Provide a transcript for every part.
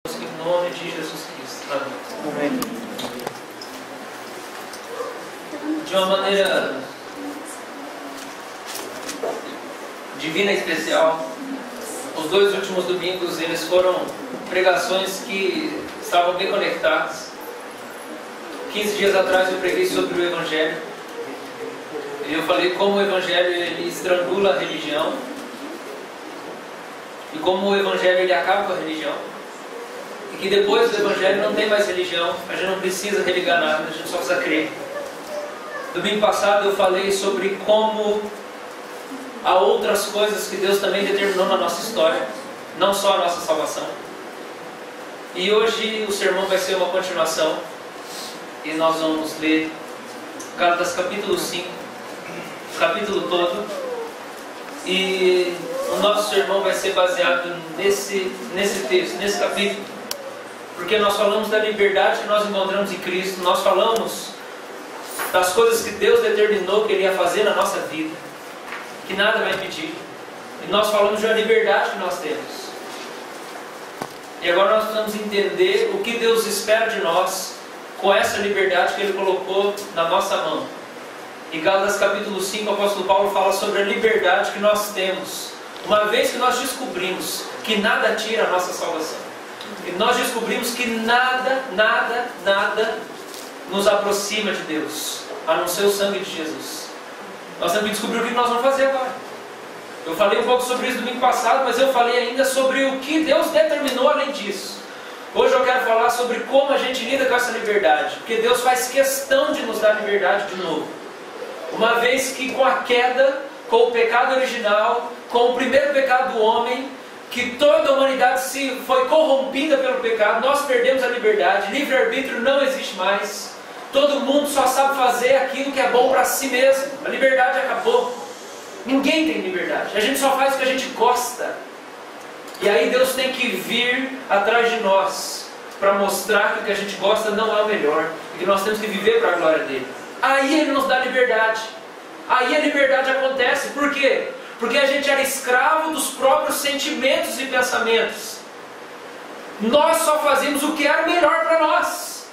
Em nome de Jesus Cristo. Amém. De uma maneira divina e especial, os 2 últimos domingos eles foram pregações que estavam bem conectadas. 15 dias atrás eu preguei sobre o Evangelho. E eu falei como o Evangelho ele estrangula a religião. E como o Evangelho ele acaba com a religião. E que depois do Evangelho não tem mais religião. A gente não precisa religar nada, a gente só precisa crer. Domingo passado eu falei sobre como há outras coisas que Deus também determinou na nossa história. Não só a nossa salvação. E hoje o sermão vai ser uma continuação. E nós vamos ler Gálatas capítulo 5, o capítulo todo. E o nosso sermão vai ser baseado nesse texto, nesse capítulo. Porque nós falamos da liberdade que nós encontramos em Cristo. Nós falamos das coisas que Deus determinou que Ele ia fazer na nossa vida, que nada vai impedir. E nós falamos de uma liberdade que nós temos. E agora nós precisamos entender o que Deus espera de nós com essa liberdade que Ele colocou na nossa mão. Em Gálatas capítulo 5, o apóstolo Paulo fala sobre a liberdade que nós temos, uma vez que nós descobrimos que nada tira a nossa salvação. E nós descobrimos que nada nos aproxima de Deus, a não ser o sangue de Jesus. Nós temos que descobrir o que nós vamos fazer agora. Eu falei um pouco sobre isso domingo passado, mas eu falei ainda sobre o que Deus determinou além disso. Hoje eu quero falar sobre como a gente lida com essa liberdade, porque Deus faz questão de nos dar liberdade de novo. Uma vez que com a queda, com o pecado original, com o primeiro pecado do homem, que toda a humanidade foi corrompida pelo pecado, nós perdemos a liberdade, livre-arbítrio não existe mais. Todo mundo só sabe fazer aquilo que é bom para si mesmo. A liberdade acabou. Ninguém tem liberdade. A gente só faz o que a gente gosta. E aí Deus tem que vir atrás de nós para mostrar que o que a gente gosta não é o melhor e que nós temos que viver para a glória dele. Aí Ele nos dá liberdade. Aí a liberdade acontece. Por quê? Porque a gente era escravo dos próprios sentimentos e pensamentos. Nós só fazíamos o que era melhor para nós.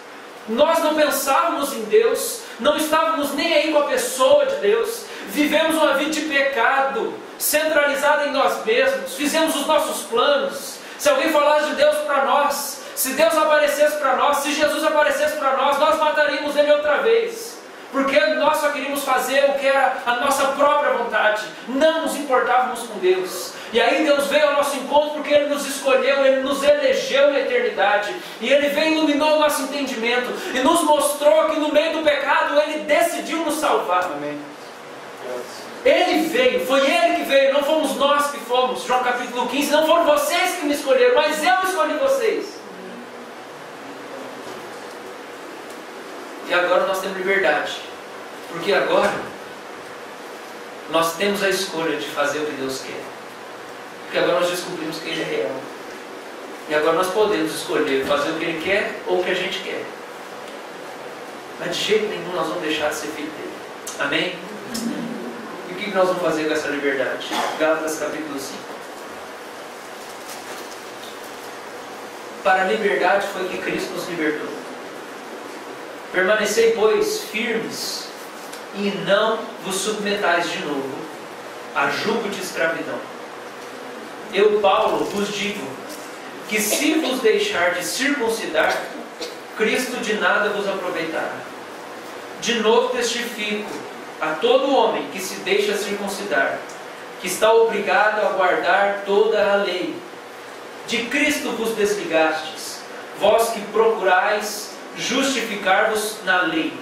Nós não pensávamos em Deus, não estávamos nem aí com a pessoa de Deus. Vivemos uma vida de pecado, centralizada em nós mesmos. Fizemos os nossos planos. Se alguém falasse de Deus para nós, se Deus aparecesse para nós, se Jesus aparecesse para nós, nós mataríamos Ele outra vez. Porque nós só queríamos fazer o que era a nossa própria vontade. Não nos importávamos com Deus. E aí Deus veio ao nosso encontro porque Ele nos escolheu, Ele nos elegeu na eternidade. E Ele veio e iluminou o nosso entendimento. E nos mostrou que no meio do pecado Ele decidiu nos salvar. Amém. Ele veio, foi Ele que veio, não fomos nós que fomos. João capítulo 15, não foram vocês que me escolheram, mas eu escolhi vocês. E agora nós temos liberdade. Porque agora nós temos a escolha de fazer o que Deus quer. Porque agora nós descobrimos que Ele é real. E agora nós podemos escolher fazer o que Ele quer ou o que a gente quer. Mas de jeito nenhum nós vamos deixar de ser filho dele. Amém? E o que nós vamos fazer com essa liberdade? Gálatas capítulo 5. Para a liberdade foi que Cristo nos libertou. Permanecei, pois, firmes, e não vos submetais de novo a jugo de escravidão. Eu, Paulo, vos digo que se vos deixar de circuncidar, Cristo de nada vos aproveitará. De novo testifico a todo homem que se deixa circuncidar, que está obrigado a guardar toda a lei. De Cristo vos desligastes, vós que procurais justificar-vos na lei,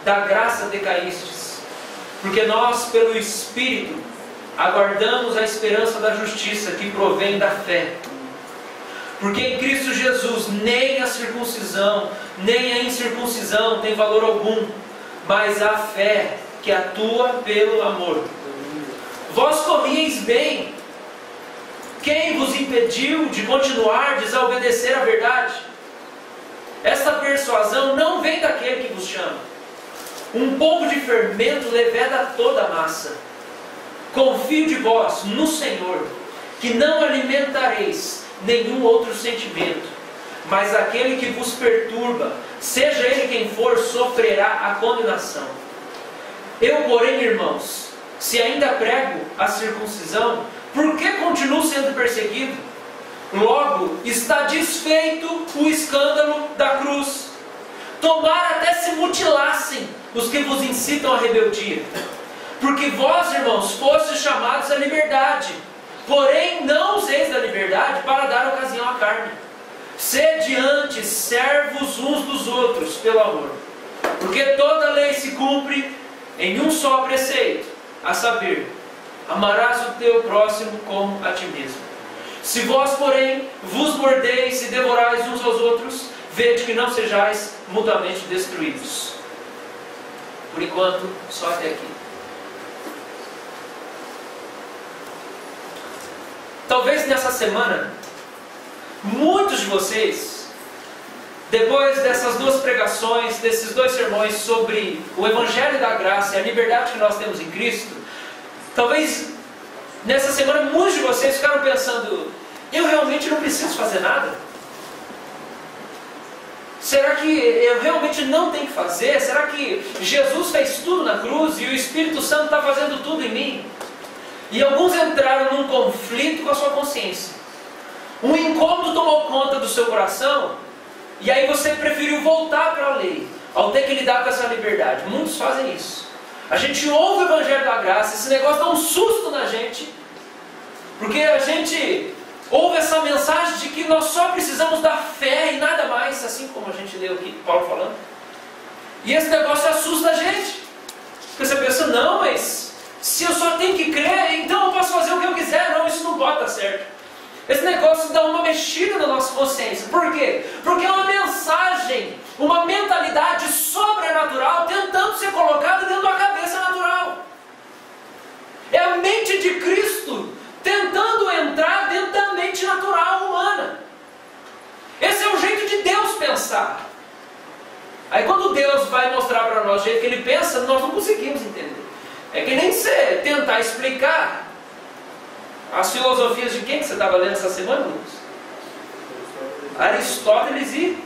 da graça decaístes, porque nós, pelo Espírito, aguardamos a esperança da justiça que provém da fé. Porque em Cristo Jesus nem a circuncisão, nem a incircuncisão tem valor algum, mas a fé que atua pelo amor. Vós comieis bem. Quem vos impediu de continuar a obedecer à verdade? Esta persuasão não vem daquele que vos chama. Um pouco de fermento leveda toda a massa. Confio de vós no Senhor, que não alimentareis nenhum outro sentimento, mas aquele que vos perturba, seja ele quem for, sofrerá a condenação. Eu, porém, irmãos, se ainda prego a circuncisão, por que continuo sendo perseguido? Logo, está desfeito o escândalo da cruz. Tomara até se mutilassem os que vos incitam à rebeldia. Porque vós, irmãos, fostes chamados à liberdade, porém não useis da liberdade para dar ocasião à carne. Sede antes servos uns dos outros pelo amor. Porque toda lei se cumpre em um só preceito, a saber, amarás o teu próximo como a ti mesmo. Se vós, porém, vos mordeis e devorais uns aos outros, vede que não sejais mutuamente destruídos. Por enquanto, só até aqui. Talvez nessa semana, muitos de vocês, depois dessas duas pregações, desses dois sermões sobre o Evangelho da Graça e a liberdade que nós temos em Cristo, talvez nessa semana muitos de vocês ficaram pensando: eu realmente não preciso fazer nada? Será que eu realmente não tenho que fazer? Será que Jesus fez tudo na cruz e o Espírito Santo está fazendo tudo em mim? E alguns entraram num conflito com a sua consciência. Um incômodo tomou conta do seu coração, e aí você preferiu voltar para a lei, ao ter que lidar com essa liberdade. Muitos fazem isso. A gente ouve o Evangelho da Graça, esse negócio dá um susto na gente, porque a gente ouve essa mensagem de que nós só precisamos da fé e nada mais, assim como a gente leu aqui, Paulo falando. E esse negócio assusta a gente, porque você pensa: não, mas se eu só tenho que crer, então eu posso fazer o que eu quiser. Não, isso não pode dar certo. Esse negócio dá uma mexida na nossa consciência. Por quê? Porque é uma mensagem, uma mentalidade sobrenatural tentando ser colocada dentro da cabeça natural. É a mente de Cristo tentando entrar dentro da mente natural humana. Esse é o jeito de Deus pensar. Aí quando Deus vai mostrar para nós o jeito que Ele pensa, nós não conseguimos entender. É que nem você tentar explicar as filosofias de quem que você estava lendo essa semana, Lucas? Aristóteles e...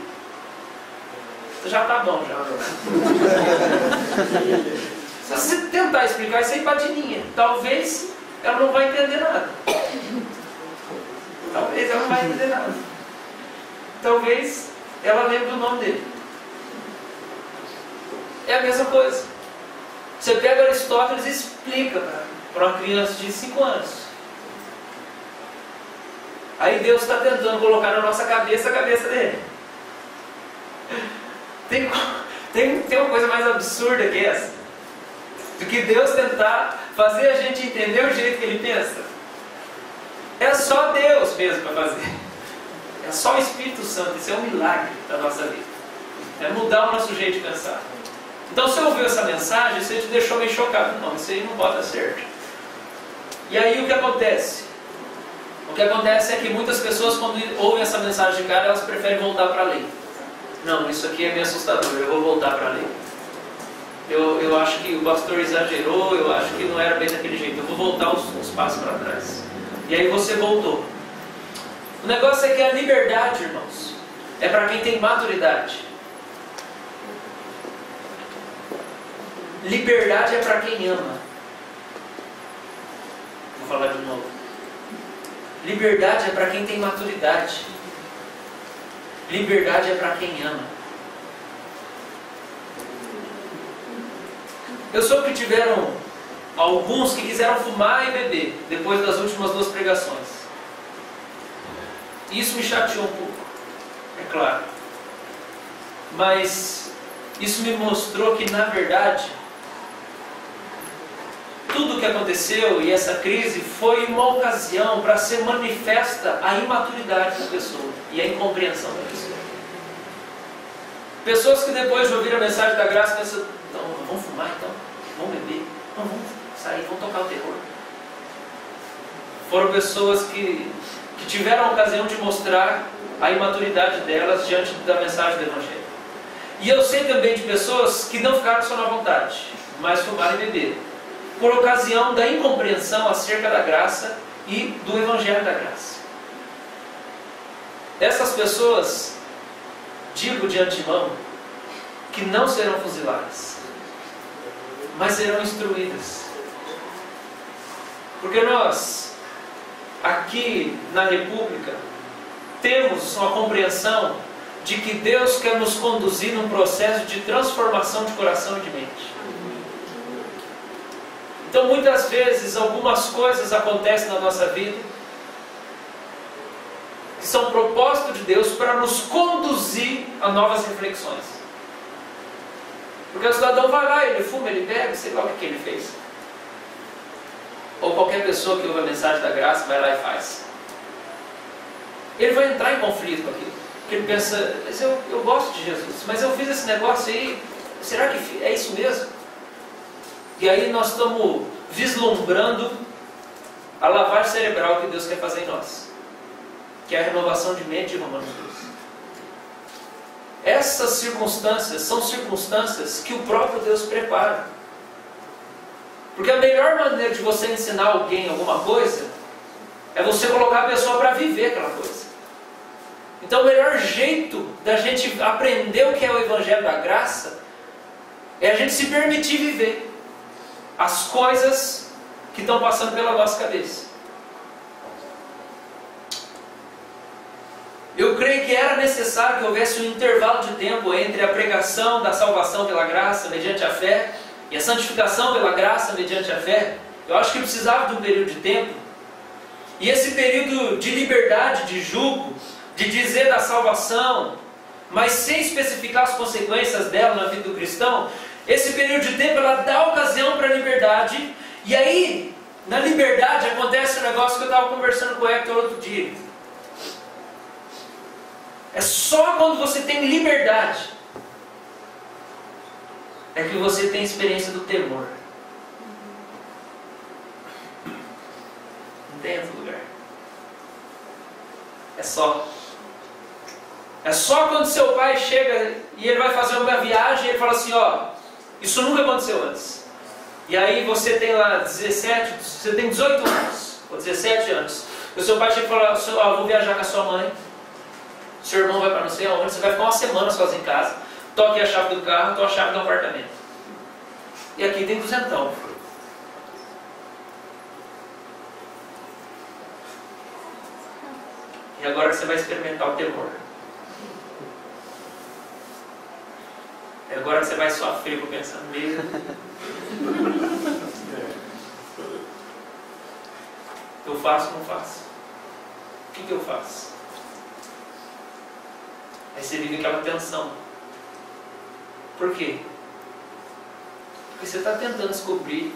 já está bom, já. Se você tentar explicar isso aí para a Dininha, talvez ela não vai entender nada. Talvez ela não vai entender nada. Talvez ela lembre do nome dele. É a mesma coisa. Você pega Aristóteles e explica para uma criança de 5 anos. Aí Deus está tentando colocar na nossa cabeça a cabeça dele. Tem uma coisa mais absurda que essa, do que Deus tentar fazer a gente entender o jeito que Ele pensa. É só Deus mesmo para fazer. É só o Espírito Santo. Isso é um milagre da nossa vida. É mudar o nosso jeito de pensar. Então, se você ouviu essa mensagem, você te deixou meio chocado. Não, isso aí não pode dar certo. E aí o que acontece? O que acontece é que muitas pessoas, quando ouvem essa mensagem de cara, elas preferem voltar para a lei. Não, isso aqui é meio assustador, eu vou voltar para a lei. Eu acho que o pastor exagerou, eu acho que não era bem daquele jeito, eu vou voltar uns passos para trás. E aí você voltou. O negócio é que a liberdade, irmãos, é para quem tem maturidade. Liberdade é para quem ama. Vou falar de novo. Liberdade é para quem tem maturidade. Liberdade é para quem ama. Eu soube que tiveram alguns que quiseram fumar e beber depois das últimas 2 pregações. Isso me chateou um pouco, é claro. Mas isso me mostrou que, na verdade, tudo o que aconteceu e essa crise foi uma ocasião para ser manifesta a imaturidade da pessoa e a incompreensão da pessoa. Pessoas que depois de ouvir a mensagem da graça pensam: então, vamos fumar então? Vamos beber? Não, vamos sair, vamos tocar o terror. Foram pessoas que tiveram a ocasião de mostrar a imaturidade delas diante da mensagem do Evangelho. E eu sei também de pessoas que não ficaram só na vontade, mas fumaram e beberam, por ocasião da incompreensão acerca da graça e do Evangelho da graça. Essas pessoas digo de antemão que não serão fuziladas, mas serão instruídas. Porque nós, aqui na República, temos uma compreensão de que Deus quer nos conduzir num processo de transformação de coração e de mente. Então muitas vezes algumas coisas acontecem na nossa vida que são propósito de Deus para nos conduzir a novas reflexões. Porque o cidadão vai lá, ele fuma, ele bebe, sei lá o que ele fez. Ou qualquer pessoa que ouve a mensagem da graça vai lá e faz. Ele vai entrar em conflito com aquilo. Porque ele pensa, mas eu gosto de Jesus, mas eu fiz esse negócio aí, será que é isso mesmo? E aí nós estamos vislumbrando a lavagem cerebral que Deus quer fazer em nós, que é a renovação de mente de Romanos 2. Essas circunstâncias são circunstâncias que o próprio Deus prepara. Porque a melhor maneira de você ensinar alguém alguma coisa é você colocar a pessoa para viver aquela coisa. Então o melhor jeito da gente aprender o que é o Evangelho da Graça é a gente se permitir viver as coisas que estão passando pela nossa cabeça. Eu creio que era necessário que houvesse um intervalo de tempo entre a pregação da salvação pela graça mediante a fé e a santificação pela graça mediante a fé. Eu acho que precisava de um período de tempo. E esse período de liberdade, de julgo, de dizer da salvação, mas sem especificar as consequências dela na vida do cristão, esse período de tempo ela dá ocasião para a liberdade. E aí, na liberdade, acontece um negócio que eu estava conversando com o Hector outro dia. É só quando você tem liberdade é que você tem experiência do temor. Não tem outro lugar. É só quando seu pai chega e ele vai fazer uma viagem e ele fala assim, ó, isso nunca aconteceu antes. E aí você tem lá 17, você tem 18 anos, ou 17 anos. E o seu pai chega e fala, ó, vou viajar com a sua mãe. Seu irmão vai para não sei aonde, você vai ficar uma semana sozinho em casa. Toque a chave do carro, toque a chave do apartamento. E aqui tem 200. E agora você vai experimentar o temor. E agora você vai sofrer por pensar mesmo. Eu faço ou não faço? O que eu faço? Aí você vive aquela tensão. Por quê? Porque você está tentando descobrir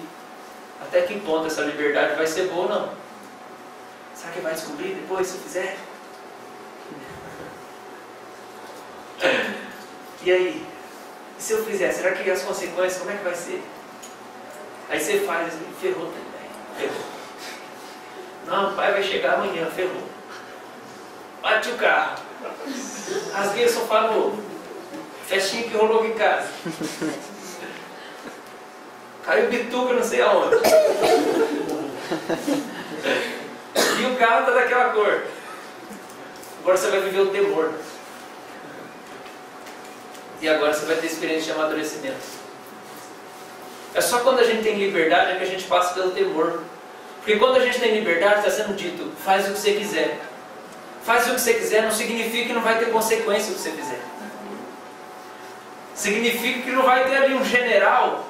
até que ponto essa liberdade vai ser boa ou não. Será que vai descobrir depois se eu fizer? E aí? E se eu fizer? Será que as consequências, como é que vai ser? Aí você faz assim, ferrou também. Ferrou. Não, o pai vai chegar amanhã, ferrou. Bate o carro. Rasguei o sofá novo. Festinha que rolou aqui em casa. Caiu bituca não sei aonde. E o carro tá daquela cor. Agora você vai viver o temor. E agora você vai ter experiência de amadurecimento. É só quando a gente tem liberdade é que a gente passa pelo temor. Porque quando a gente tem liberdade, está sendo dito, faz o que você quiser. Faz o que você quiser não significa que não vai ter consequência o que você fizer. Significa que não vai ter ali um general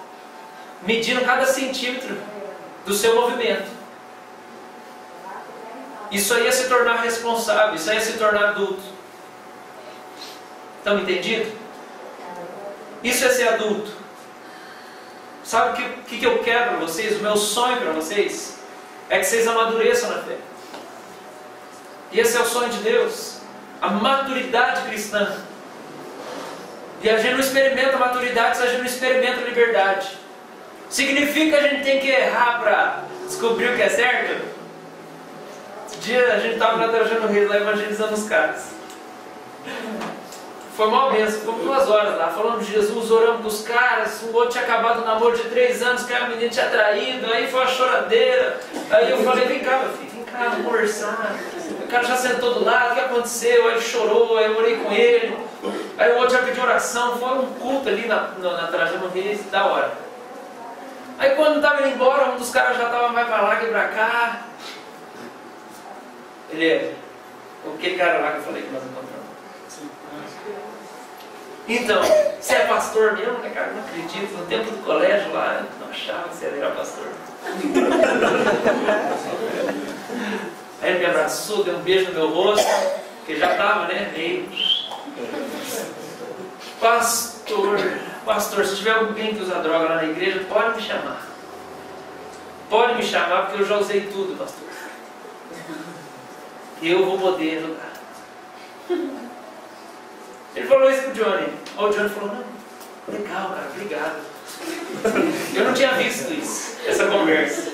medindo cada centímetro do seu movimento. Isso aí é se tornar responsável, isso aí é se tornar adulto. Estão entendidos? Isso é ser adulto. Sabe o que eu quero para vocês? O meu sonho para vocês é que vocês amadureçam na fé. E esse é o sonho de Deus. A maturidade cristã. E a gente não experimenta maturidade se a gente não experimenta liberdade. Significa que a gente tem que errar para descobrir o que é certo? Esse dia a gente estava na Trajano Rio lá evangelizando os caras. Foi mal mesmo, ficamos 2 horas lá, falando de Jesus, orando com os caras, o outro tinha acabado o namoro de 3 anos, que a menina tinha traído, aí foi uma choradeira. Aí eu falei, vem cá meu filho, vem cá, vamos conversar. O cara já sentou do lado, o que aconteceu? Aí ele chorou, aí eu orei com ele. Aí o outro já pediu oração, foi um culto ali na Trajano Reis, da hora. Aí quando estava indo embora, um dos caras já estava mais para lá que para cá. Ele é aquele cara lá que eu falei que nós encontramos. Então, você é pastor mesmo, né, cara? Não acredito. No tempo do colégio lá, não achava que você era pastor. Aí ele me abraçou, deu um beijo no meu rosto, porque já estava, né? Meio. Pastor, se tiver alguém que usa droga lá na igreja, pode me chamar. Pode me chamar, porque eu já usei tudo, pastor. E eu vou poder ajudar. Ele falou isso pro Johnny. O Johnny falou, não, legal, cara, obrigado. Eu não tinha visto isso, essa conversa.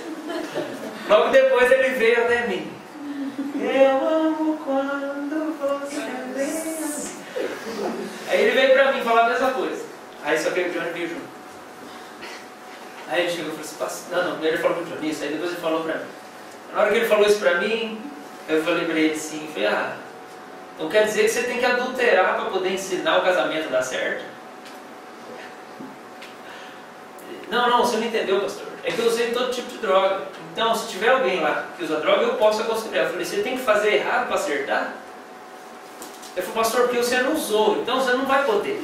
Logo depois ele veio até mim. Eu amo quando você vem. Aí ele veio pra mim falar a mesma coisa. Aí só que o Johnny veio junto. Aí ele chegou e falou assim, não, ele falou pro Johnny isso, aí depois ele falou pra mim. Na hora que ele falou isso pra mim, eu falei pra ele assim, então quer dizer que você tem que adulterar para poder ensinar o casamento a dar certo? Não, você não entendeu, pastor. É que eu usei todo tipo de droga. Então, se tiver alguém lá que usa droga, eu posso aconselhar. Eu falei, você tem que fazer errado para acertar? Ele falou, pastor, porque você não usou, então você não vai poder.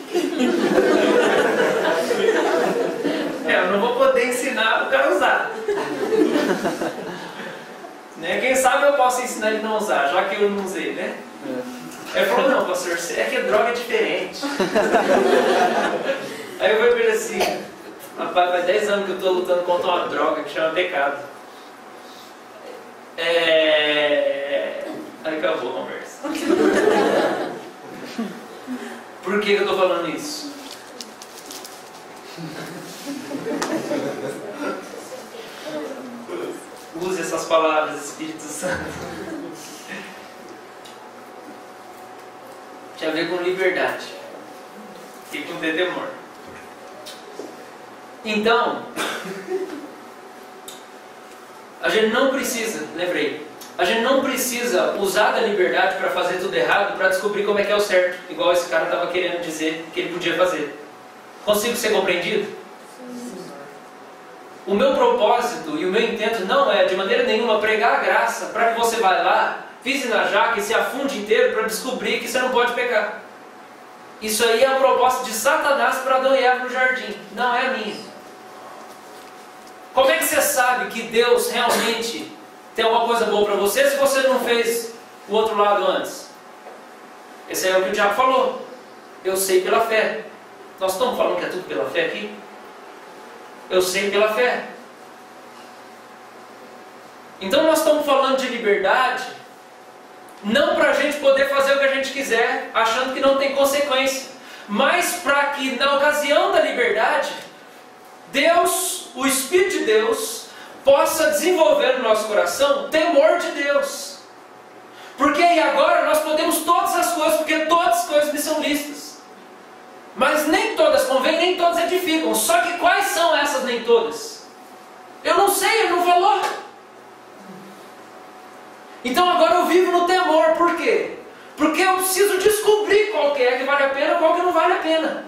Eu não vou poder ensinar o cara a usar. Né? Quem sabe eu posso ensinar ele a não usar, já que eu não usei, né? Ele falou, não, pastor, é que a droga é diferente. Aí eu falei pra ele assim, rapaz, faz 10 anos que eu estou lutando contra uma droga que chama pecado. Aí acabou a conversa. Por que eu estou falando isso? Use essas palavras, Espírito Santo. Tinha a ver com liberdade e com ter temor. Então, a gente não precisa, lembrei, a gente não precisa usar da liberdade para fazer tudo errado, para descobrir como é que é o certo, igual esse cara estava querendo dizer que ele podia fazer. Consigo ser compreendido? O meu propósito e o meu intento não é de maneira nenhuma pregar a graça para que você vá lá, pise na jaca e se afunde inteiro para descobrir que você não pode pecar. Isso aí é a proposta de Satanás para Adão e Eva no jardim, não é a minha. Como é que você sabe que Deus realmente tem alguma coisa boa para você se você não fez o outro lado antes? Esse é o que o diabo falou. Eu sei pela fé. Nós estamos falando que é tudo pela fé aqui? Eu sei pela fé. Então nós estamos falando de liberdade, não para a gente poder fazer o que a gente quiser, achando que não tem consequência, mas para que na ocasião da liberdade, Deus, o Espírito de Deus, possa desenvolver no nosso coração temor de Deus. Porque aí agora nós podemos todas as coisas, porque todas as coisas me são listas. Mas nem todas convêm, nem todas edificam. Só que quais são essas nem todas? Eu não sei, ele não falou. Então agora eu vivo no temor, por quê? Porque eu preciso descobrir qual que é que vale a pena e qual que não vale a pena.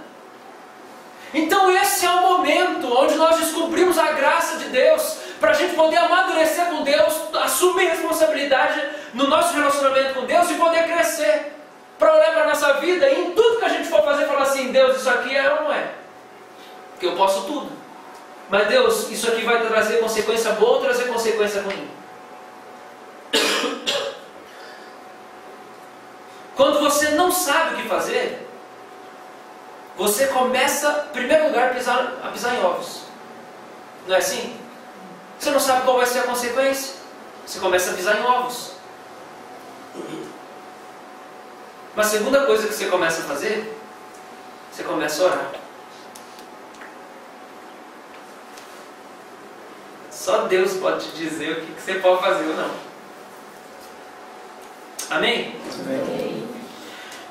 Então esse é o momento onde nós descobrimos a graça de Deus, para a gente poder amadurecer com Deus, assumir responsabilidade no nosso relacionamento com Deus e poder crescer. Para olhar para a nossa vida e em tudo que a gente for fazer, falar assim, Deus, isso aqui é ou não é? Porque eu posso tudo. Mas Deus, isso aqui vai trazer consequência boa ou trazer consequência ruim? Quando você não sabe o que fazer, você começa, em primeiro lugar, a pisar em ovos. Não é assim? Você não sabe qual vai ser a consequência, você começa a pisar em ovos. Mas a segunda coisa que você começa a fazer, você começa a orar. Só Deus pode te dizer o que você pode fazer ou não. Amém? Amém.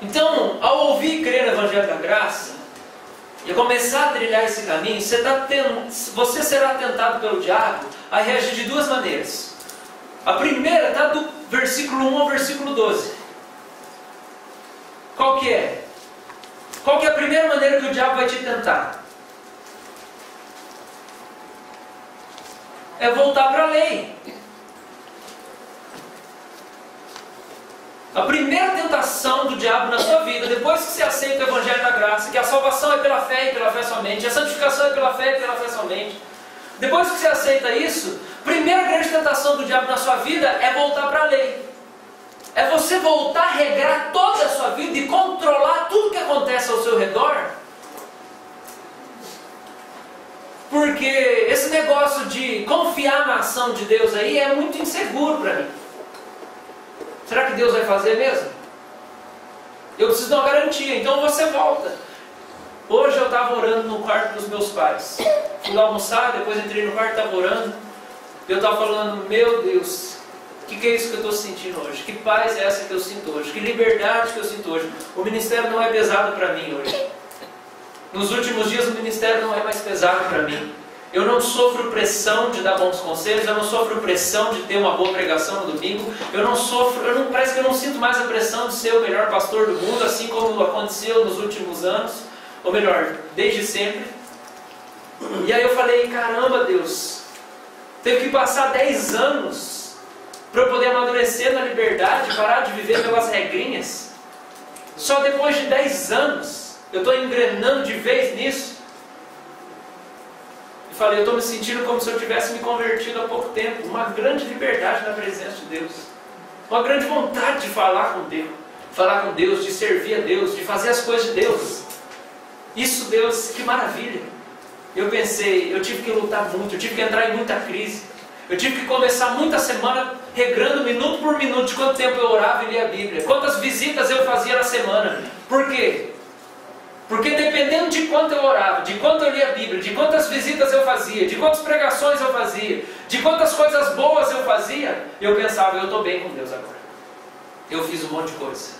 Então, ao ouvir e crer no Evangelho da Graça, e começar a trilhar esse caminho, você será tentado pelo diabo a reagir de duas maneiras. A primeira está do versículo 1 ao versículo 12. Qual que é? Qual que é a primeira maneira que o diabo vai te tentar? É voltar para a lei. A primeira tentação do diabo na sua vida, depois que você aceita o Evangelho da Graça, que a salvação é pela fé e pela fé somente, a santificação é pela fé e pela fé somente, depois que você aceita isso, a primeira grande tentação do diabo na sua vida é voltar para a lei. É você voltar a regrar toda a sua vida e controlar tudo que acontece ao seu redor. Porque esse negócio de confiar na ação de Deus aí é muito inseguro para mim. Será que Deus vai fazer mesmo? Eu preciso de uma garantia, então você volta. Hoje eu estava orando no quarto dos meus pais. Fui lá almoçar, depois entrei no quarto e estava orando. Eu estava falando, meu Deus, o que é isso que eu estou sentindo hoje? Que paz é essa que eu sinto hoje? Que liberdade que eu sinto hoje? O ministério não é pesado para mim hoje. Nos últimos dias o ministério não é mais pesado para mim. Eu não sofro pressão de dar bons conselhos, eu não sofro pressão de ter uma boa pregação no domingo, parece que eu não sinto mais a pressão de ser o melhor pastor do mundo, assim como aconteceu nos últimos anos, ou melhor, desde sempre. E aí eu falei, caramba Deus, teve que passar 10 anos para eu poder amadurecer na liberdade, parar de viver pelas regrinhas. Só depois de 10 anos eu estou engrenando de vez nisso. Falei, eu estou me sentindo como se eu tivesse me convertido há pouco tempo. Uma grande liberdade na presença de Deus. Uma grande vontade de falar com Deus. Falar com Deus, de servir a Deus, de fazer as coisas de Deus. Isso, Deus, que maravilha. Eu pensei, eu tive que lutar muito, eu tive que entrar em muita crise. Eu tive que começar muita semana regrando minuto por minuto de quanto tempo eu orava e lia a Bíblia. Quantas visitas eu fazia na semana. Por quê? Porque dependendo de quanto eu orava, de quanto eu lia a Bíblia, de quantas visitas eu fazia, de quantas pregações eu fazia, de quantas coisas boas eu fazia, eu pensava, eu estou bem com Deus agora. Eu fiz um monte de coisa.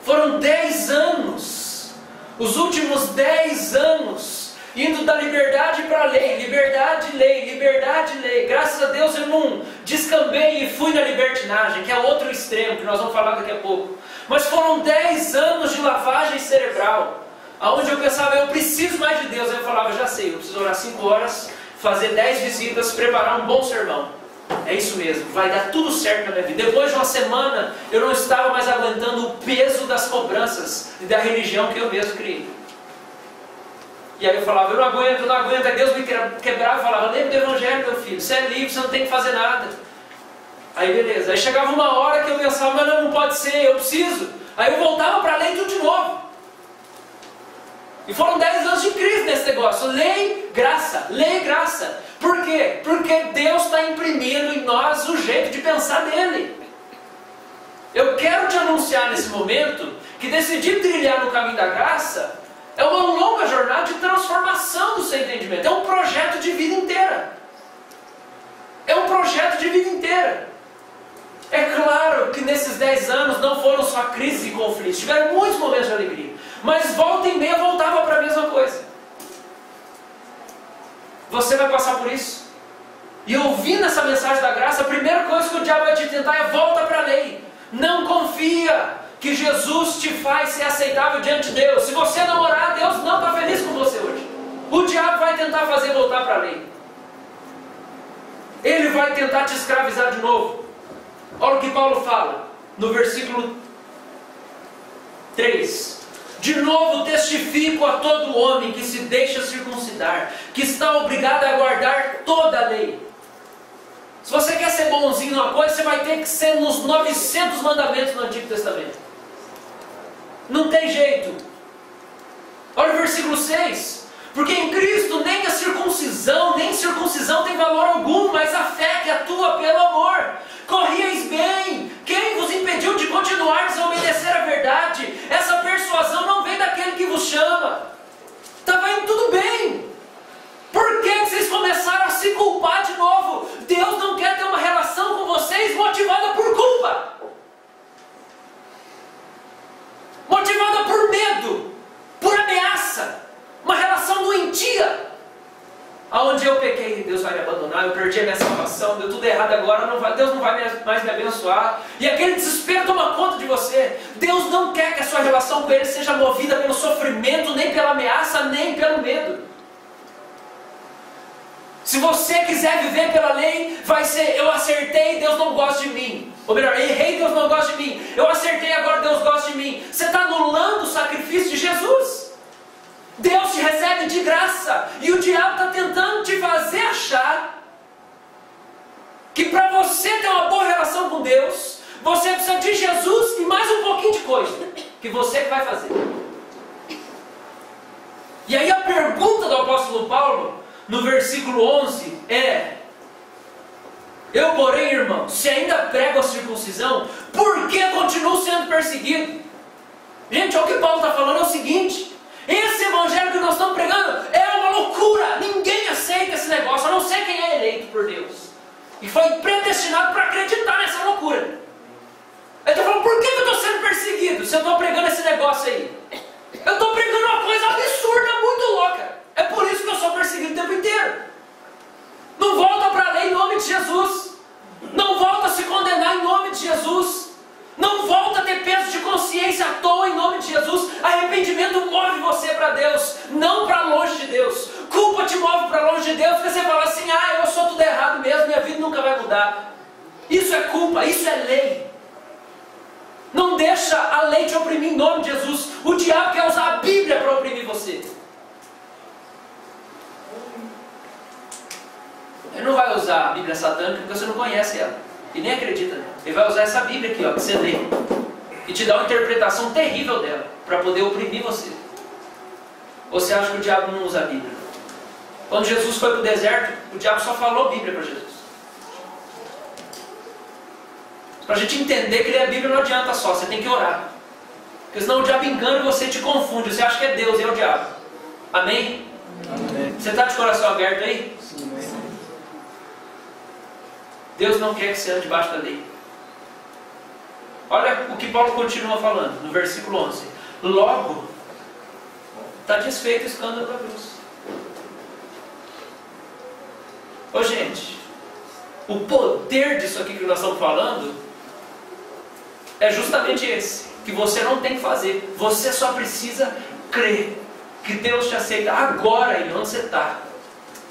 Foram 10 anos, os últimos 10 anos, indo da liberdade para a lei, liberdade, lei, liberdade, lei. Graças a Deus eu não descambei e fui na libertinagem, que é outro extremo, que nós vamos falar daqui a pouco. Mas foram 10 anos de lavagem cerebral, onde eu pensava, eu preciso mais de Deus. Aí eu falava, já sei, eu preciso orar 5 horas, fazer 10 visitas, preparar um bom sermão. É isso mesmo, vai dar tudo certo na minha vida. Depois de uma semana, eu não estava mais aguentando o peso das cobranças e da religião que eu mesmo criei. E aí eu falava, eu não aguento, aí Deus me quebrava e falava, lembra do Evangelho, meu filho, você é livre, você não tem que fazer nada. Aí beleza, aí chegava uma hora que eu pensava, mas não pode ser, eu preciso. Aí eu voltava para a lei tudo de novo. E foram 10 anos de crise nesse negócio. Lei, graça, lei, graça. Por quê? Porque Deus está imprimindo em nós o jeito de pensar dele. Eu quero te anunciar nesse momento que decidir trilhar no caminho da graça é uma longa jornada de transformação do seu entendimento. É um projeto de vida inteira. É um projeto de vida inteira. É claro que nesses 10 anos não foram só crises e conflitos, tiveram muitos momentos de alegria, mas volta e meia voltava para a mesma coisa. Você vai passar por isso. E ouvindo essa mensagem da graça, a primeira coisa que o diabo vai te tentar é volta para a lei. Não confia que Jesus te faz ser aceitável diante de Deus. Se você não orar, Deus não está feliz com você hoje. O diabo vai tentar fazer voltar para a lei. Ele vai tentar te escravizar de novo. Olha o que Paulo fala no versículo 3. De novo testifico a todo homem que se deixa circuncidar, que está obrigado a guardar toda a lei. Se você quer ser bonzinho numa coisa, você vai ter que ser nos 900 mandamentos do Antigo Testamento. Não tem jeito. Olha o versículo 6. Porque em Cristo nem a circuncisão, nem circuncisão tem valor algum, mas a fé que atua pelo amor. Corrieis bem. Quem vos impediu de continuardes a obedecer a verdade? Essa persuasão não vem daquele que vos chama. Estava indo tudo bem. Por que vocês começaram a se culpar de novo? Deus não quer ter uma relação com vocês motivada por culpa. Motivada por medo, por ameaça. Uma relação doentia. Aonde eu pequei, Deus vai me abandonar, eu perdi perdi a minha salvação, deu tudo errado agora, Deus não vai mais me abençoar. E aquele desespero toma conta de você. Deus não quer que a sua relação com Ele seja movida pelo sofrimento, nem pela ameaça, nem pelo medo. Se você quiser viver pela lei, vai ser: eu acertei, Deus não gosta de mim. Ou melhor, errei, Deus não gosta de mim. Eu acertei, agora Deus gosta de mim. Você está anulando o sacrifício de Jesus. Deus te recebe de graça. E o diabo está tentando te fazer achar que para você ter uma boa relação com Deus, você precisa de Jesus e mais um pouquinho de coisa que você vai fazer. E aí a pergunta do apóstolo Paulo, no versículo 11, é: eu, porém, irmão, se ainda prego a circuncisão, por que continuo sendo perseguido? Gente, olha o que Paulo está falando, é o seguinte: esse evangelho que nós estamos pregando é uma loucura. Ninguém aceita esse negócio, a não ser quem é eleito por Deus e foi predestinado para acreditar nessa loucura. Ele está falando: por que eu estou sendo perseguido se eu estou pregando esse negócio aí? Eu estou pregando uma coisa absurda, muito louca. É por isso que eu sou perseguido o tempo inteiro. Não volta para a lei em nome de Jesus. Não volta a se condenar em nome de Jesus. Não volta a ter peso de consciência à toa em nome de Jesus. Arrependimento move você para Deus, não para longe de Deus. Culpa te move para longe de Deus, porque você fala assim: ah, eu sou tudo errado mesmo, minha vida nunca vai mudar. Isso é culpa, isso é lei. Não deixa a lei te oprimir em nome de Jesus. O diabo quer usar a Bíblia para oprimir você. Ele não vai usar a Bíblia satânica porque você não conhece ela e nem acredita nela. Ele vai usar essa Bíblia aqui, ó, que você lê, e te dá uma interpretação terrível dela para poder oprimir você. Ou você acha que o diabo não usa a Bíblia? Quando Jesus foi para o deserto, o diabo só falou Bíblia para Jesus. Para a gente entender que ler a Bíblia não adianta só, você tem que orar. Porque senão o diabo engana e você te confunde. Você acha que é Deus e é o diabo. Amém? Amém. Você está de coração aberto aí? Sim. Deus não quer que você ande debaixo da lei. Olha o que Paulo continua falando no versículo 11. Logo, está desfeito o escândalo da cruz. Ô gente, o poder disso aqui que nós estamos falando é justamente esse, que você não tem que fazer. Você só precisa crer que Deus te aceita agora em onde você está.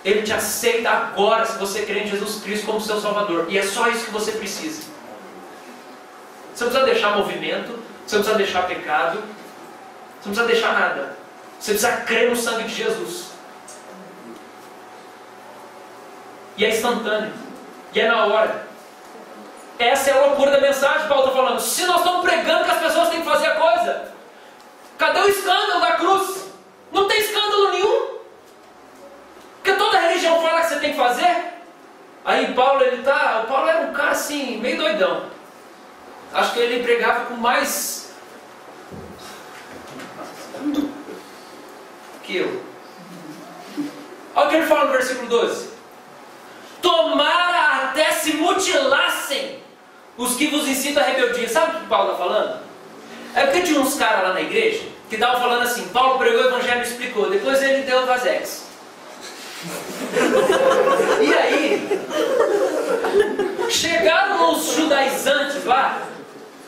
Ele te aceita agora se você crê em Jesus Cristo como seu Salvador. E é só isso que você precisa. Você não precisa deixar movimento, você não precisa deixar pecado, você não precisa deixar nada. Você precisa crer no sangue de Jesus. E é instantâneo. E é na hora. Essa é a loucura da mensagem que Paulo está falando. Se nós estamos pregando que as pessoas têm que fazer a coisa, cadê o escândalo da cruz? Não tem escândalo nenhum. Porque toda religião fala que você tem que fazer. Aí Paulo, o Paulo era um cara assim, meio doidão. Acho que ele pregava com mais que eu. Olha o que ele fala no versículo 12. Tomara até se mutilassem os que vos incitam a rebeldia. Sabe o que Paulo está falando? É porque tinha uns caras lá na igreja que estavam falando assim: Paulo pregou o evangelho e explicou, depois ele deu o vasex. E aí chegaram os judaizantes lá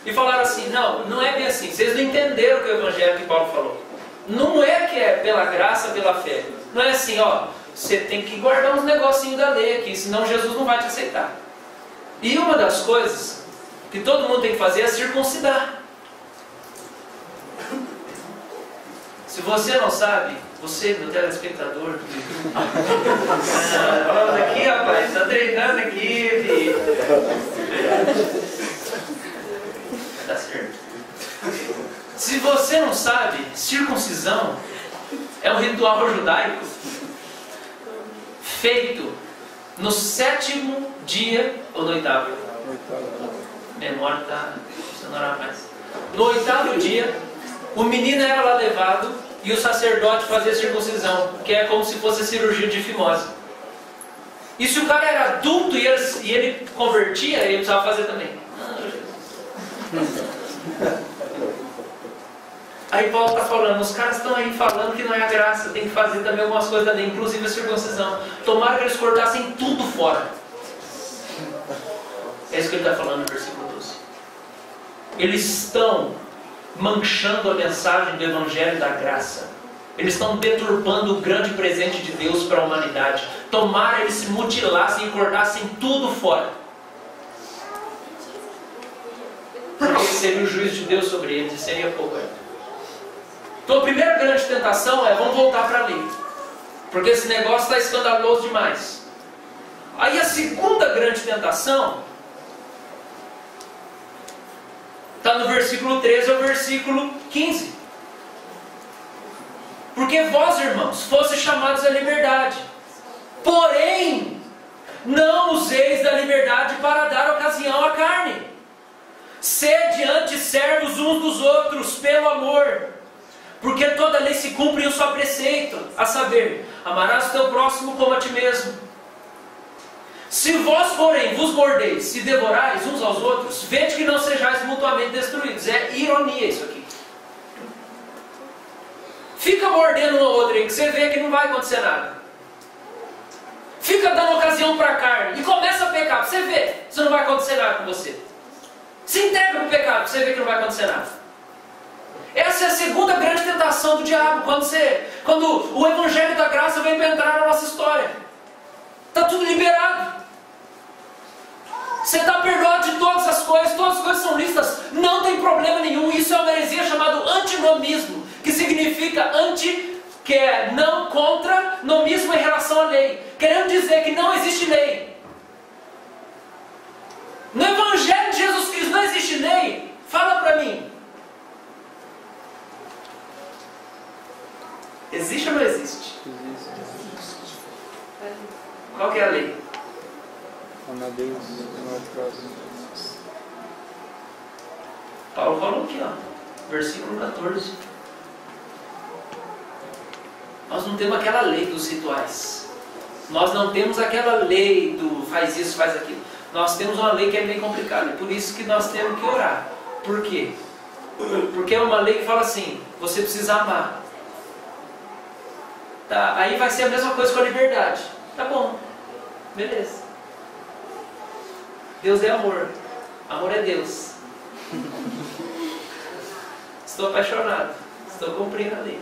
e falaram assim: não é bem assim, vocês não entenderam que o evangelho que Paulo falou. Não é que é pela graça, pela fé. Não é assim, ó, você tem que guardar uns negocinhos da lei aqui, senão Jesus não vai te aceitar. E uma das coisas que todo mundo tem que fazer é circuncidar. Se você não sabe, você, meu telespectador, falando aqui, rapaz, está treinando aqui, filho. Tá certo. Se você não sabe, circuncisão é um ritual judaico feito no 7º dia ou no 8º. Memória está funcionando mais. No 8º dia, o menino era lá levado e o sacerdote fazia circuncisão, que é como se fosse a cirurgia de fimose. E se o cara era adulto e ele convertia, ele precisava fazer também. Aí Paulo está falando, os caras estão aí falando que não é a graça, tem que fazer também algumas coisas ali, inclusive a circuncisão. Tomara que eles cortassem tudo fora. É isso que ele está falando no versículo 12. Eles estão manchando a mensagem do Evangelho da Graça. Eles estão deturpando o grande presente de Deus para a humanidade. Tomara eles se mutilassem e cortassem tudo fora. Porque seria o juízo de Deus sobre eles e seria pouco. Então a primeira grande tentação é: vamos voltar para a lei. Porque esse negócio está escandaloso demais. Aí a segunda grande tentação está no versículo 13 ao versículo 15. Porque vós, irmãos, fostes chamados à liberdade. Porém, não useis da liberdade para dar ocasião à carne. Sede antes servos uns dos outros pelo amor. Porque toda lei se cumpre em um só preceito, a saber, amarás o teu próximo como a ti mesmo. Se vós, porém, vos mordeis e devorais uns aos outros, vede que não sejais mutuamente destruídos. É ironia isso aqui. Fica mordendo um ao outro aí, que você vê que não vai acontecer nada. Fica dando ocasião para a carne e começa a pecar, você vê, isso não vai acontecer nada com você. Se entrega para o pecado, você vê que não vai acontecer nada. Essa é a segunda grande tentação do diabo, quando o Evangelho da Graça vem para entrar na nossa história. Está tudo liberado. Você está perdoado de todas as coisas são listas, não tem problema nenhum. Isso é uma heresia chamada antinomismo, que significa anti, que é não, contra, nomismo em relação à lei. Querendo dizer que não existe lei. No Evangelho de Jesus Cristo não existe lei. Fala para mim. Existe ou não existe? Existe. Qual que é a lei? Amar Deus, amar o próximo. Paulo falou aqui, ó, versículo 14. Nós não temos aquela lei dos rituais. Nós não temos aquela lei do faz isso, faz aquilo. Nós temos uma lei que é bem complicada. Por isso que nós temos que orar. Por quê? Porque é uma lei que fala assim: você precisa amar. Tá, aí vai ser a mesma coisa com a liberdade. Tá bom, beleza. Deus é amor. Amor é Deus. Estou apaixonado. Estou cumprindo a lei.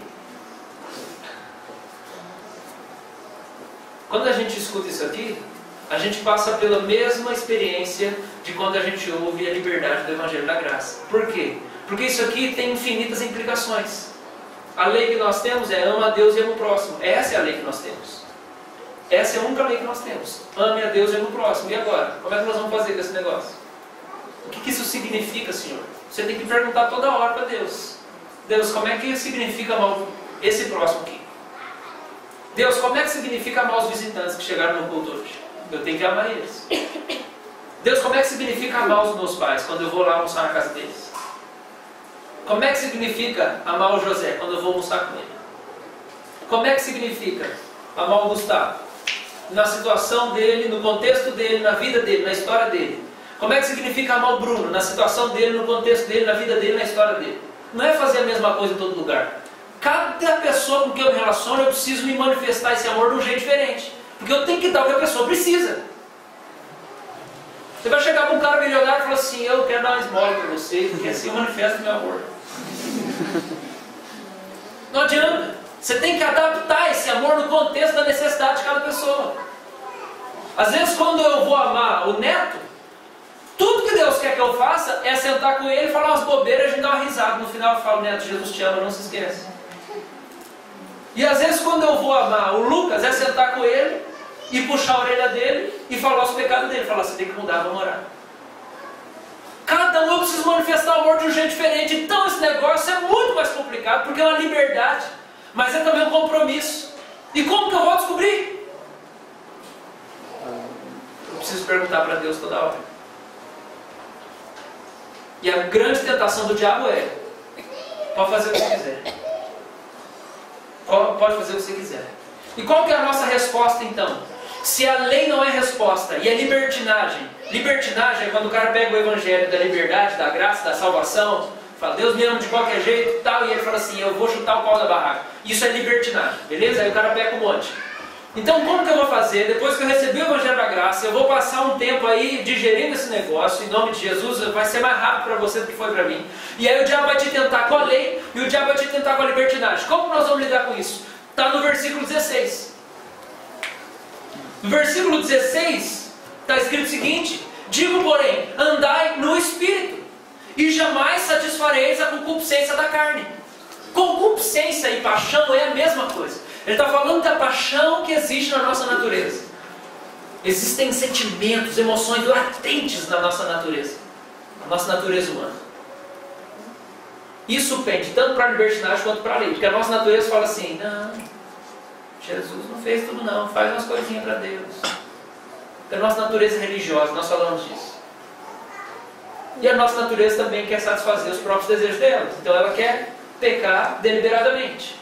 Quando a gente escuta isso aqui, a gente passa pela mesma experiência de quando a gente ouve a liberdade do Evangelho da Graça. Por quê? Porque isso aqui tem infinitas implicações. A lei que nós temos é ama a Deus e ama o próximo. Essa é a lei que nós temos. Essa é a única lei que nós temos. Ame a Deus e ame o próximo. E agora? Como é que nós vamos fazer com esse negócio? O que isso significa, Senhor? Você tem que perguntar toda hora para Deus. Deus, como é que significa amar esse próximo aqui? Deus, como é que significa amar os visitantes que chegaram no culto hoje? Eu tenho que amar eles. Deus, como é que significa amar os meus pais quando eu vou lá almoçar na casa deles? Como é que significa amar o José quando eu vou almoçar com ele? Como é que significa amar o Gustavo? Na situação dele, no contexto dele, na vida dele, na história dele. Como é que significa amar o Bruno? Na situação dele, no contexto dele, na vida dele, na história dele. Não é fazer a mesma coisa em todo lugar. Cada pessoa com quem eu me relaciono, eu preciso me manifestar esse amor de um jeito diferente. Porque eu tenho que dar o que a pessoa precisa. Você vai chegar para um cara milionário e falar assim: eu quero dar uma esmola para você, porque assim eu manifesto meu amor. Não adianta. Você tem que adaptar esse amor no contexto da necessidade de cada pessoa. Às vezes, quando eu vou amar o neto, tudo que Deus quer que eu faça é sentar com ele, falar umas bobeiras e a gente dar uma risada. No final eu falo: neto, Jesus te ama, não se esquece. E às vezes, quando eu vou amar o Lucas, é sentar com ele e puxar a orelha dele e falar os pecados dele. Falar: você tem que mudar, vamos orar. Cada um precisa manifestar o amor de um jeito diferente. Então esse negócio é muito mais complicado, porque é uma liberdade, mas é também um compromisso. E como que eu vou descobrir? Eu preciso perguntar para Deus toda hora. E a grande tentação do diabo é: pode fazer o que você quiser. Pode fazer o que você quiser. E qual que é a nossa resposta então? Se a lei não é resposta e é libertinagem. Libertinagem é quando o cara pega o evangelho da liberdade, da graça, da salvação, fala: Deus me ama de qualquer jeito, tal, e ele fala assim: eu vou chutar o pau da barraca. Isso é libertinagem, beleza? Aí o cara pega um monte. Então como que eu vou fazer? Depois que eu recebi o Evangelho da Graça, eu vou passar um tempo aí digerindo esse negócio, em nome de Jesus, vai ser mais rápido para você do que foi para mim. E aí o diabo vai te tentar com a lei, e o diabo vai te tentar com a libertinagem. Como nós vamos lidar com isso? Está no versículo 16. No versículo 16, está escrito o seguinte: digo, porém, andai no Espírito, e jamais satisfareis a concupiscência da carne. Concupiscência e paixão é a mesma coisa. Ele está falando da paixão que existe na nossa natureza. Existem sentimentos, emoções latentes na nossa natureza humana. Isso pende tanto para a libertinagem quanto para a lei. Porque a nossa natureza fala assim: não, Jesus não fez tudo não, faz umas coisinhas para Deus. Porque a nossa natureza é religiosa, nós falamos disso. E a nossa natureza também quer satisfazer os próprios desejos dela. Então ela quer pecar deliberadamente.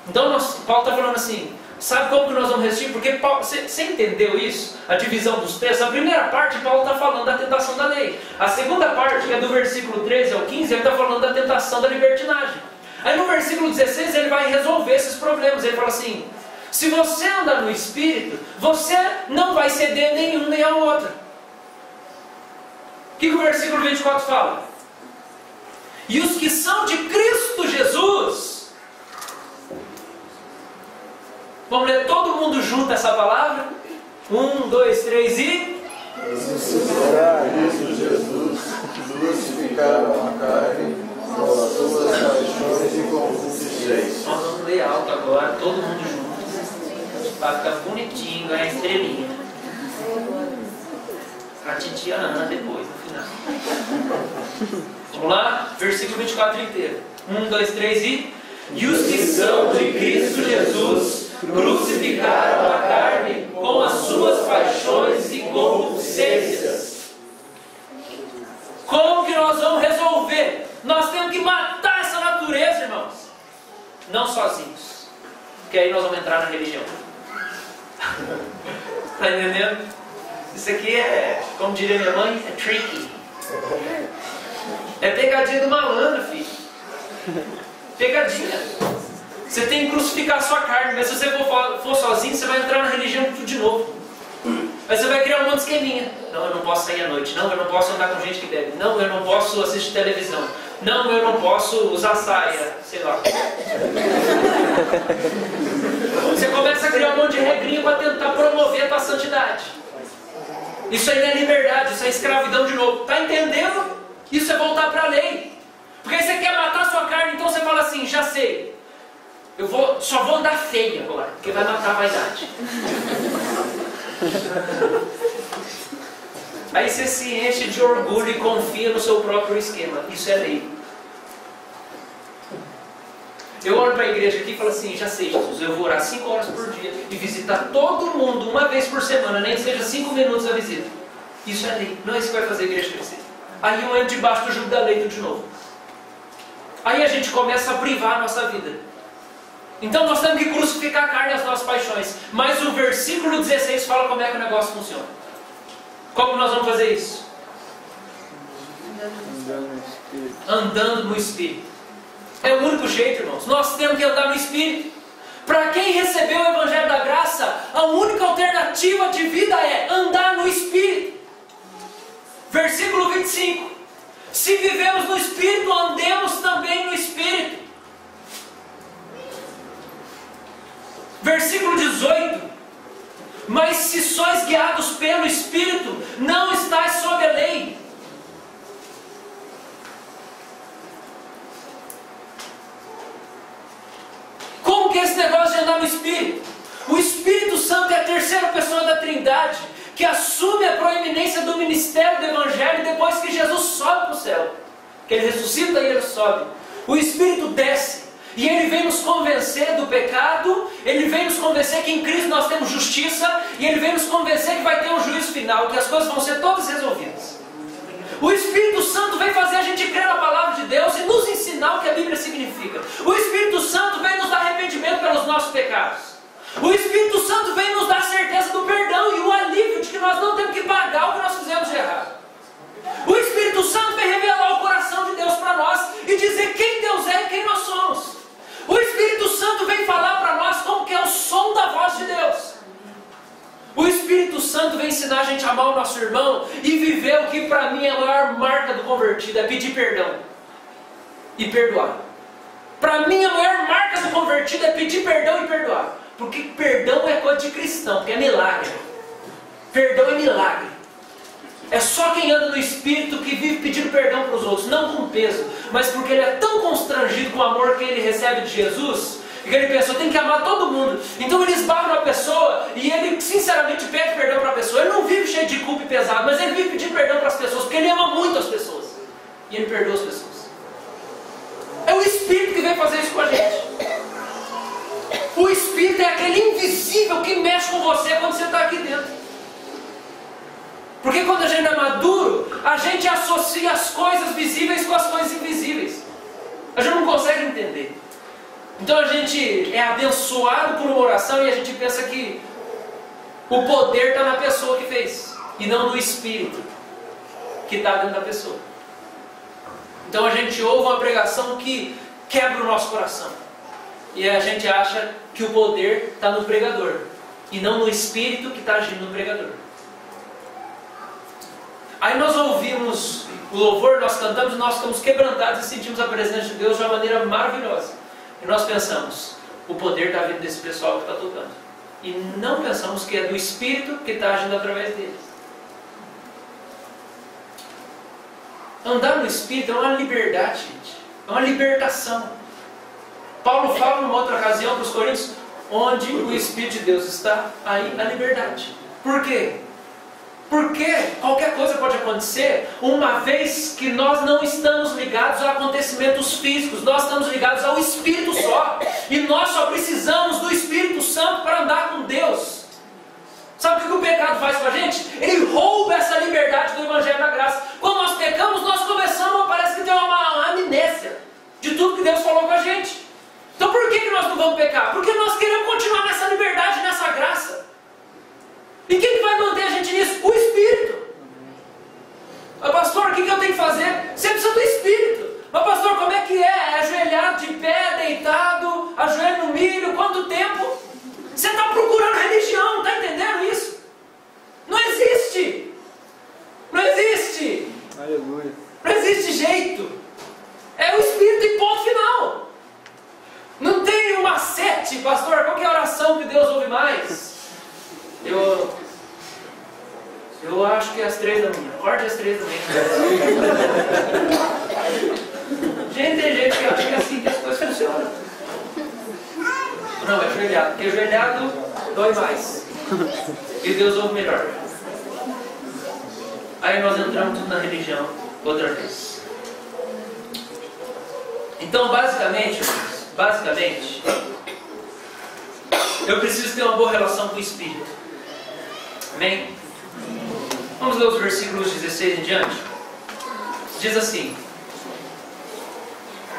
Então Paulo está falando assim: sabe como que nós vamos resistir? Porque você entendeu isso? A divisão dos textos. A primeira parte, Paulo está falando da tentação da lei. A segunda parte, que é do versículo 13 ao 15, ele está falando da tentação da libertinagem. Aí no versículo 16 ele vai resolver esses problemas. Ele fala assim: se você andar no Espírito, você não vai ceder nenhum nem ao outro. O que o versículo 24 fala? E os que são de Cristo Jesus. Vamos ler todo mundo junto essa palavra? 1, 2, 3 e... Ressuscitar Cristo Jesus, crucificaram a carne com as suas paixões e concupiscências. Nós vamos ler alto agora, todo mundo junto. Para ficar bonitinho, ganhar estrelinha. Para a titia Ana depois, no final. Vamos lá? Versículo 24 inteiro. 1, 2, 3 e... E os que são de Cristo Jesus crucificaram a carne com as suas paixões e concupiscências. Como que nós vamos resolver? Nós temos que matar essa natureza, irmãos. Não sozinhos. Porque aí nós vamos entrar na religião. Está entendendo? Isso aqui é, como diria minha mãe, é tricky. É pegadinha do malandro, filho. Pegadinha. Você tem que crucificar a sua carne, mas se você for sozinho, você vai entrar na religião tudo de novo. Aí você vai criar um monte de esqueminha. Não, eu não posso sair à noite. Não, eu não posso andar com gente que bebe. Não, eu não posso assistir televisão. Não, eu não posso usar saia. Sei lá. Você começa a criar um monte de regrinha para tentar promover a tua santidade. Isso aí não é liberdade, isso é escravidão de novo. Está entendendo? Isso é voltar para a lei. Porque aí você quer matar a sua carne, então você fala assim: já sei. Só vou andar feio agora, porque vai matar a vaidade. Aí você se enche de orgulho e confia no seu próprio esquema. Isso é lei. Eu olho para a igreja aqui e falo assim: já sei, Jesus, eu vou orar 5 horas por dia e visitar todo mundo uma vez por semana, nem que seja 5 minutos a visita. Isso é lei. Não é isso que vai fazer a igreja crescer. Aí eu entro debaixo do jugo da lei tudo de novo. Aí a gente começa a privar a nossa vida. Então nós temos que crucificar a carne e as nossas paixões. Mas o versículo 16 fala como é que o negócio funciona. Como nós vamos fazer isso? Andando no Espírito. É o único jeito, irmãos. Nós temos que andar no Espírito. Para quem recebeu o Evangelho da Graça, a única alternativa de vida é andar no Espírito. Versículo 25. Se vivemos no Espírito, andemos também no Espírito. Versículo 18. Mas se sois guiados pelo Espírito, não estáis sob a lei. Como que é esse negócio de andar no Espírito? O Espírito Santo é a terceira pessoa da Trindade, que assume a proeminência do ministério do Evangelho depois que Jesus sobe para o céu. Que Ele ressuscita e Ele sobe. O Espírito desce e Ele vem nos convencer do pecado. Ele vem nos convencer que em Cristo nós temos justiça. E Ele vem nos convencer que vai ter um juízo final, que as coisas vão ser todas resolvidas. O Espírito Santo vem fazer a gente crer na palavra de Deus e nos ensinar o que a Bíblia significa. O Espírito Santo vem nos dar arrependimento pelos nossos pecados. O Espírito Santo vem nos dar certeza do perdão e o alívio de que nós não temos que pagar o que nós fizemos de errado. O Espírito Santo vem revelar o coração de Deus para nós e dizer quem Deus é e quem nós somos. O Espírito Santo vem falar para nós como que é o som da voz de Deus. Santo vem ensinar a gente a amar o nosso irmão e viver o que para mim é a maior marca do convertido, é pedir perdão e perdoar. Para mim a maior marca do convertido é pedir perdão e perdoar. Porque perdão é coisa de cristão, porque é milagre. Perdão é milagre. É só quem anda no Espírito que vive pedindo perdão para os outros, não com peso, mas porque ele é tão constrangido com o amor que ele recebe de Jesus, que ele pensa, eu tenho que amar todo mundo. Então ele esbarra na pessoa e ele sinceramente pede perdão para a pessoa. Ele não vive cheio de culpa e pesado, mas ele vive pedindo perdão para as pessoas, porque ele ama muito as pessoas. E ele perdoa as pessoas. É o Espírito que vem fazer isso com a gente. O Espírito é aquele invisível que mexe com você quando você está aqui dentro. Porque quando a gente é maduro, a gente associa as coisas visíveis com as coisas invisíveis. A gente não consegue entender. Então a gente é abençoado por uma oração e a gente pensa que o poder está na pessoa que fez, e não no Espírito que está dentro da pessoa. Então a gente ouve uma pregação que quebra o nosso coração. E a gente acha que o poder está no pregador, e não no Espírito que está agindo no pregador. Aí nós ouvimos o louvor, nós cantamos, nós ficamos quebrantados e sentimos a presença de Deus de uma maneira maravilhosa. E nós pensamos, o poder está vindo desse pessoal que está tocando. E não pensamos que é do Espírito que está agindo através deles. Andar no Espírito é uma liberdade, gente. É uma libertação. Paulo fala numa outra ocasião para os Coríntios, onde o Espírito de Deus está, aí a liberdade. Por quê? Porque qualquer coisa pode acontecer, uma vez que nós não estamos ligados a acontecimentos físicos, nós estamos ligados ao Espírito só. E nós só precisamos do Espírito Santo para andar com Deus. Sabe o que o pecado faz com a gente? Ele rouba essa liberdade do Evangelho da Graça. Quando nós pecamos, nós começamos, parece que tem uma amnésia de tudo que Deus falou com a gente. Então por que nós não vamos pecar? Porque nós queremos continuar nessa liberdade, nessa graça. E quem que vai manter a gente nisso? O Espírito. Mas pastor, o que eu tenho que fazer? Você precisa do Espírito. Mas pastor, como é que é? É ajoelhado de pé, deitado, ajoelho no milho, quanto tempo? Você está procurando religião, está entendendo isso? Não existe. Não existe. Aleluia. Não existe jeito. É o Espírito e ponto final. Não tem uma sete, pastor, qual que é a oração que Deus ouve mais? Eu acho que é às 3 da manhã. Acorde às 3 da manhã. Gente, tem gente que acha que é assim que as coisas funcionam. Não, é ajoelhado. Porque ajoelhado dói mais. E Deus ouve melhor. Aí nós entramos tudo na religião outra vez. Então, basicamente, eu preciso ter uma boa relação com o Espírito. Amém? Vamos ler os versículos 16 em diante. Diz assim: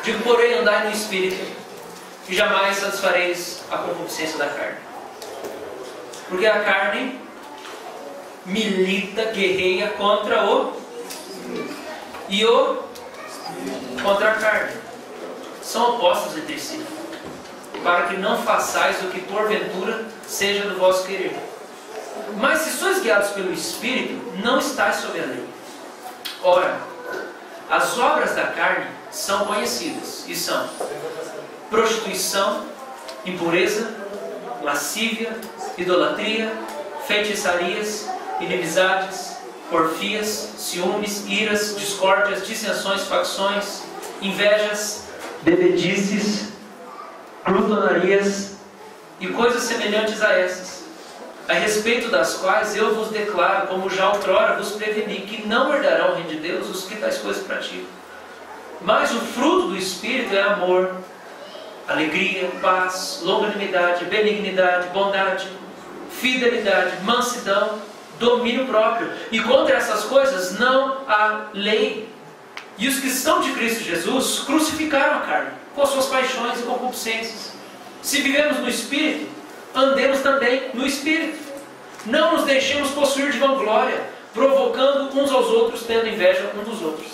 digo, porém, andai no Espírito, e jamais satisfareis a concupiscência da carne. Porque a carne milita, guerreia contra o e o contra a carne. São opostos entre si, para que não façais o que porventura seja do vosso querer. Mas se sois guiados pelo Espírito, não estáis sob a lei. Ora, as obras da carne são conhecidas, e são prostituição, impureza, lascívia, idolatria, feitiçarias, inimizades, porfias, ciúmes, iras, discórdias, dissensões, facções, invejas, bebedices, glutonarias e coisas semelhantes a essas, a respeito das quais eu vos declaro, como já outrora vos preveni, que não herdarão o reino de Deus os que tais coisas praticam. Mas o fruto do Espírito é amor, alegria, paz, longanimidade, benignidade, bondade, fidelidade, mansidão, domínio próprio. E contra essas coisas não há lei. E os que são de Cristo Jesus crucificaram a carne, com suas paixões e concupiscências. Se vivemos no Espírito, andemos também no Espírito. Não nos deixemos possuir de vanglória, provocando uns aos outros, tendo inveja uns dos outros.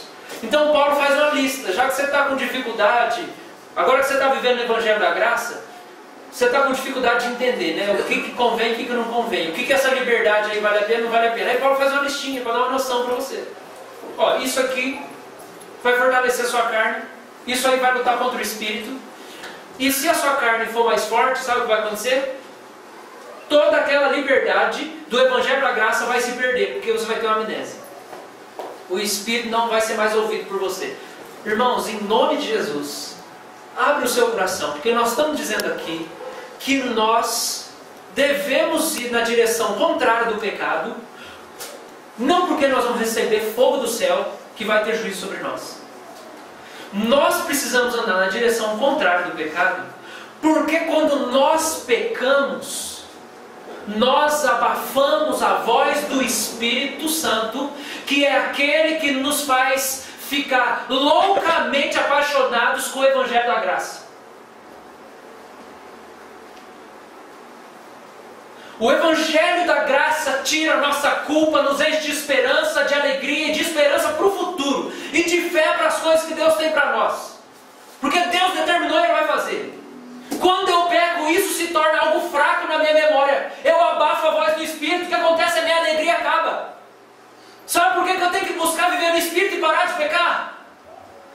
Então Paulo faz uma lista. Já que você está com dificuldade, agora que você está vivendo o Evangelho da Graça, você está com dificuldade de entender, né? O que convém e o que não convém. O que essa liberdade aí vale a pena, não vale a pena. Aí Paulo faz uma listinha para dar uma noção para você. Ó, isso aqui vai fortalecer a sua carne. Isso aí vai lutar contra o espírito. E se a sua carne for mais forte, sabe o que vai acontecer? Toda aquela liberdade do Evangelho da Graça vai se perder, porque você vai ter uma amnésia. O espírito não vai ser mais ouvido por você. Irmãos, em nome de Jesus, abre o seu coração, porque nós estamos dizendo aqui que nós devemos ir na direção contrária do pecado, não porque nós vamos receber fogo do céu que vai ter juízo sobre nós. Nós precisamos andar na direção contrária do pecado, porque quando nós pecamos, nós abafamos a voz do Espírito Santo, que é aquele que nos faz ficar loucamente apaixonados com o Evangelho da Graça. O Evangelho da Graça tira a nossa culpa, nos enche de esperança, de alegria e de esperança para o futuro. E de fé para as coisas que Deus tem para nós. Porque Deus determinou e Ele vai fazer. Quando eu peco, isso se torna algo fraco na minha memória. Eu abafo a voz do Espírito, o que acontece? A minha alegria acaba. Sabe por que eu tenho que buscar viver no Espírito e parar de pecar?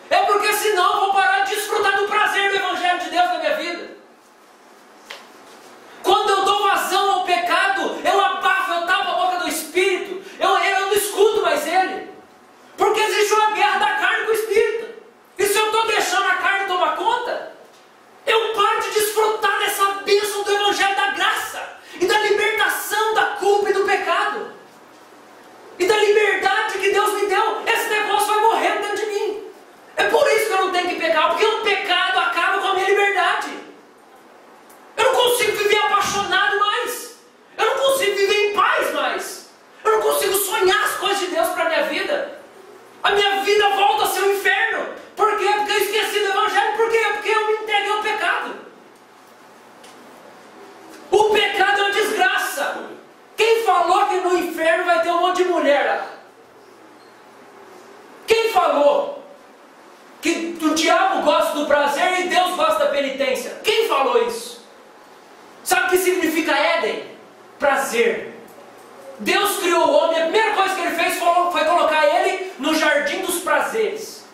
É porque senão eu vou parar de desfrutar do prazer do Evangelho de Deus na minha vida. Quando eu dou vazão ao pecado, eu abafo, eu tapo a boca do Espírito, eu não escuto mais Ele. Porque existe uma guerra da carne com o Espírito. E se eu estou deixando a carne tomar conta, eu paro de desfrutar dessa bênção do Evangelho da Graça, e da libertação da culpa e do pecado, e da liberdade que Deus me deu. Esse negócio vai morrendo dentro de mim. É por isso que eu não tenho que pecar, porque o pecado acaba com a minha liberdade. Eu não consigo viver apaixonado mais. Eu não consigo viver em paz mais. Eu não consigo sonhar as coisas de Deus para a minha vida. A minha vida volta a ser um inferno. Por quê? Porque eu esqueci do Evangelho. Por quê? Porque eu me entreguei ao pecado. O pecado é uma desgraça. Quem falou que no inferno vai ter um monte de mulher lá? Quem falou que o diabo gosta do prazer e Deus gosta da penitência? Quem falou isso? Sabe o que significa Éden? Prazer. Deus criou o homem, a primeira coisa que Ele fez foi colocar ele no jardim dos prazeres.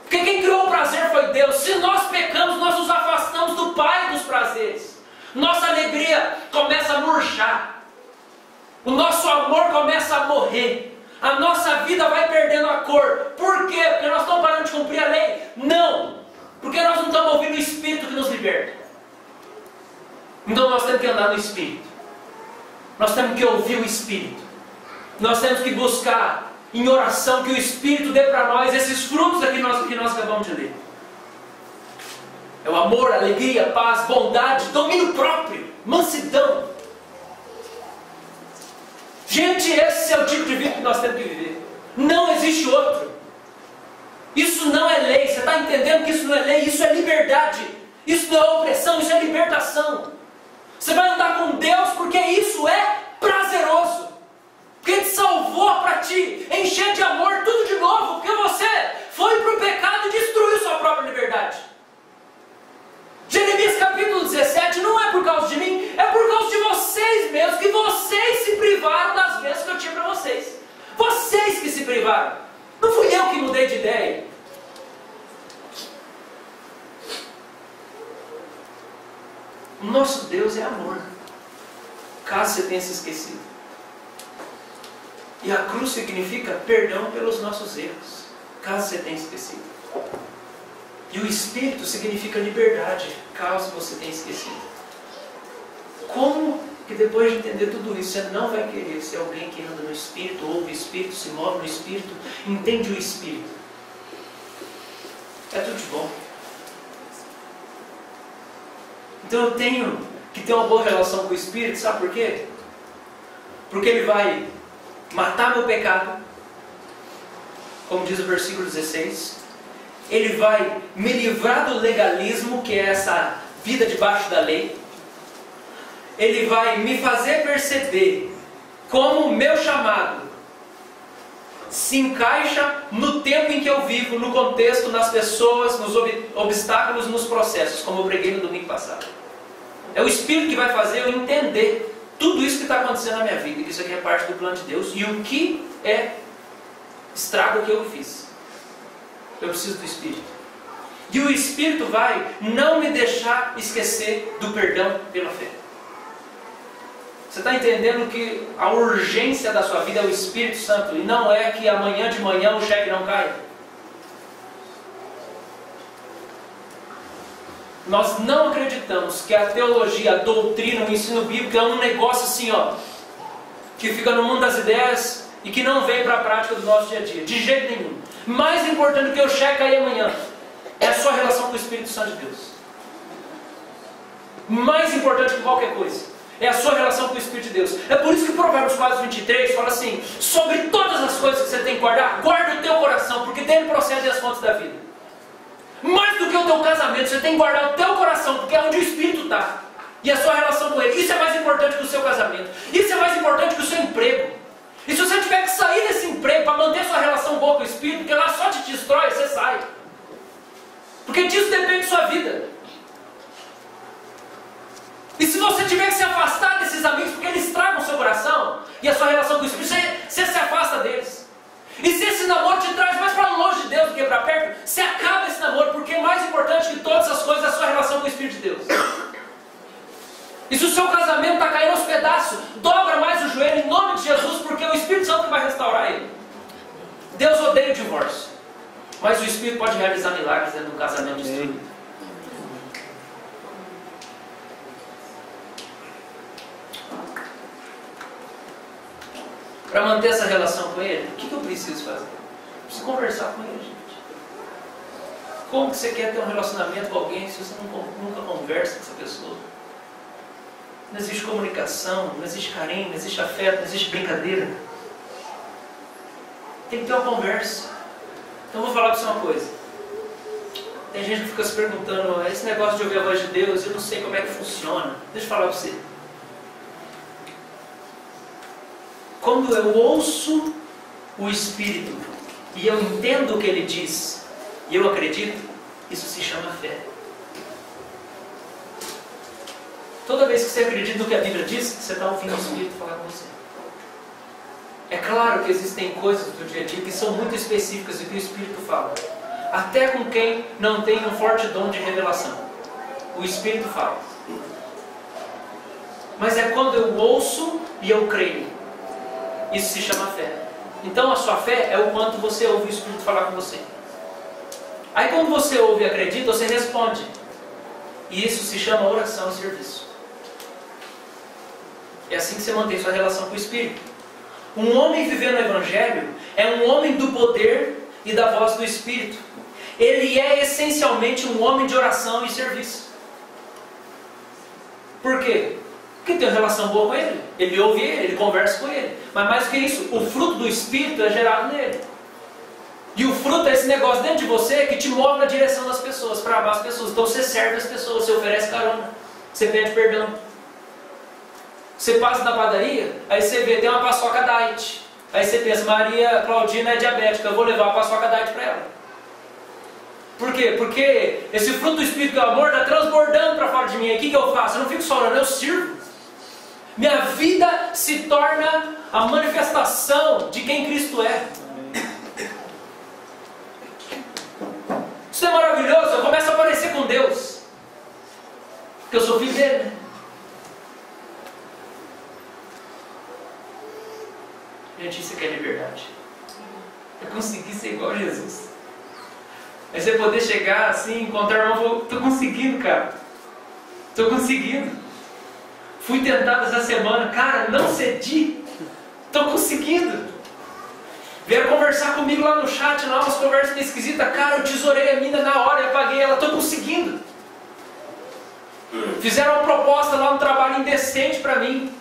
Porque quem criou o prazer foi Deus. Se nós pecamos, nós nos afastamos do Pai dos prazeres. Nossa alegria começa a murchar. O nosso amor começa a morrer. A nossa vida vai perdendo a cor. Por quê? Porque nós estamos parando de cumprir a lei? Não. Porque nós não estamos ouvindo o Espírito que nos liberta. Então nós temos que andar no Espírito. Nós temos que ouvir o Espírito. Nós temos que buscar em oração que o Espírito dê para nós esses frutos aqui que nós acabamos de ler. É o amor, alegria, paz, bondade, domínio próprio, mansidão. Gente, esse é o tipo de vida que nós temos que viver. Não existe outro. Isso não é lei. Você está entendendo que isso não é lei? Isso é liberdade. Isso não é opressão, isso é libertação. Você vai andar com Deus porque isso é prazeroso. Porque Ele te salvou para te encher de amor tudo de novo. Porque você foi para o pecado e destruiu sua própria liberdade. Jeremias capítulo 17 não é por causa de mim, é por causa de vocês mesmos, que vocês se privaram das bênçãos que eu tinha para vocês. Vocês que se privaram. Não fui eu que mudei de ideia. O nosso Deus é amor, caso você tenha se esquecido. E a cruz significa perdão pelos nossos erros, caso você tenha esquecido. E o Espírito significa liberdade, caso você tenha esquecido. Como que depois de entender tudo isso, você não vai querer ser alguém que anda no Espírito, ouve o Espírito, se move no Espírito, entende o Espírito? É tudo de bom. Então eu tenho que ter uma boa relação com o Espírito, sabe por quê? Porque Ele vai matar meu pecado, como diz o versículo 16. Ele vai me livrar do legalismo, que é essa vida debaixo da lei. Ele vai me fazer perceber como o meu chamado se encaixa no tempo em que eu vivo, no contexto, nas pessoas, nos obstáculos, nos processos, como eu preguei no domingo passado. É o Espírito que vai fazer eu entender tudo isso que está acontecendo na minha vida, que isso aqui é parte do plano de Deus, e o que é estrago que eu fiz. Eu preciso do Espírito. E o Espírito vai não me deixar esquecer do perdão pela fé. Você está entendendo que a urgência da sua vida é o Espírito Santo, e não é que amanhã de manhã o cheque não caia? Nós não acreditamos que a teologia, a doutrina, o ensino bíblico é um negócio assim, ó, que fica no mundo das ideias e que não vem para a prática do nosso dia a dia. De jeito nenhum. Mais importante do que o cheque cair amanhã é a sua relação com o Espírito Santo de Deus. Mais importante que qualquer coisa é a sua relação com o Espírito de Deus. É por isso que Provérbios 4:23 fala assim: sobre todas as coisas que você tem que guardar, guarda o teu coração, porque dele procedem as fontes da vida. Mais do que o teu casamento, você tem que guardar o teu coração, porque é onde o Espírito está. E a sua relação com ele. Isso é mais importante que o seu casamento. Isso é mais importante que o seu emprego. E se você tiver que sair desse emprego para manter sua relação boa com o Espírito, porque lá só te destrói, você sai. Porque disso depende sua vida. E se você tiver que se afastar desses amigos, porque eles estragam o seu coração e a sua relação com o Espírito, você se afasta deles. E se esse namoro te traz mais para longe de Deus do que para perto, você acaba esse namoro, porque é mais importante que todas as coisas é a sua relação com o Espírito de Deus. E se o seu casamento está caindo aos pedaços, dobra mais o joelho em nome de Jesus, porque é o Espírito Santo que vai restaurar ele. Deus odeia o divórcio, mas o Espírito pode realizar milagres dentro do casamento destruído. Para manter essa relação com Ele, o que eu preciso fazer? Eu preciso conversar com Ele, gente. Como que você quer ter um relacionamento com alguém se você nunca conversa com essa pessoa? Não existe comunicação, não existe carinho, não existe afeto, não existe brincadeira. Tem que ter uma conversa. Então eu vou falar para você uma coisa. Tem gente que fica se perguntando, esse negócio de ouvir a voz de Deus, eu não sei como é que funciona. Deixa eu falar para você. Quando eu ouço o Espírito e eu entendo o que Ele diz e eu acredito, isso se chama fé. Toda vez que você acredita no que a Bíblia diz, você está ouvindo o Espírito falar com você. É claro que existem coisas do dia a dia que são muito específicas do que o Espírito fala. Até com quem não tem um forte dom de revelação. O Espírito fala. Mas é quando eu ouço e eu creio. Isso se chama fé. Então a sua fé é o quanto você ouve o Espírito falar com você. Aí quando você ouve e acredita, você responde. E isso se chama oração e serviço. É assim que você mantém sua relação com o Espírito. Um homem vivendo o Evangelho é um homem do poder e da voz do Espírito. Ele é essencialmente um homem de oração e serviço. Por quê? Porque tem uma relação boa com Ele. Ele ouve Ele, ele conversa com Ele. Mas mais do que isso, o fruto do Espírito é gerado nele. E o fruto é esse negócio dentro de você que te move na direção das pessoas, para amar as pessoas. Então você serve as pessoas, você oferece carona, você pede perdão. Você passa na padaria, aí você vê, tem uma paçoca diet. Aí você pensa, Maria Claudina é diabética, eu vou levar a paçoca diet para ela. Por quê? Porque esse fruto do Espírito do amor está transbordando para fora de mim. E o que eu faço? Eu não fico só orando, eu sirvo. Minha vida se torna a manifestação de quem Cristo é. Isso é maravilhoso. Eu começo a aparecer com Deus. Porque eu sou filho dele, né? Gente, isso aqui é liberdade. Eu consegui ser igual a Jesus. É você poder chegar assim, encontrar um irmão, estou conseguindo, cara. Estou conseguindo. Fui tentado essa semana, cara, não cedi. Estou conseguindo. Vieram conversar comigo lá no chat, lá umas conversas meio esquisitas. Cara, eu tesourei a mina na hora e apaguei ela. Estou conseguindo. Fizeram uma proposta lá no trabalho indecente para mim.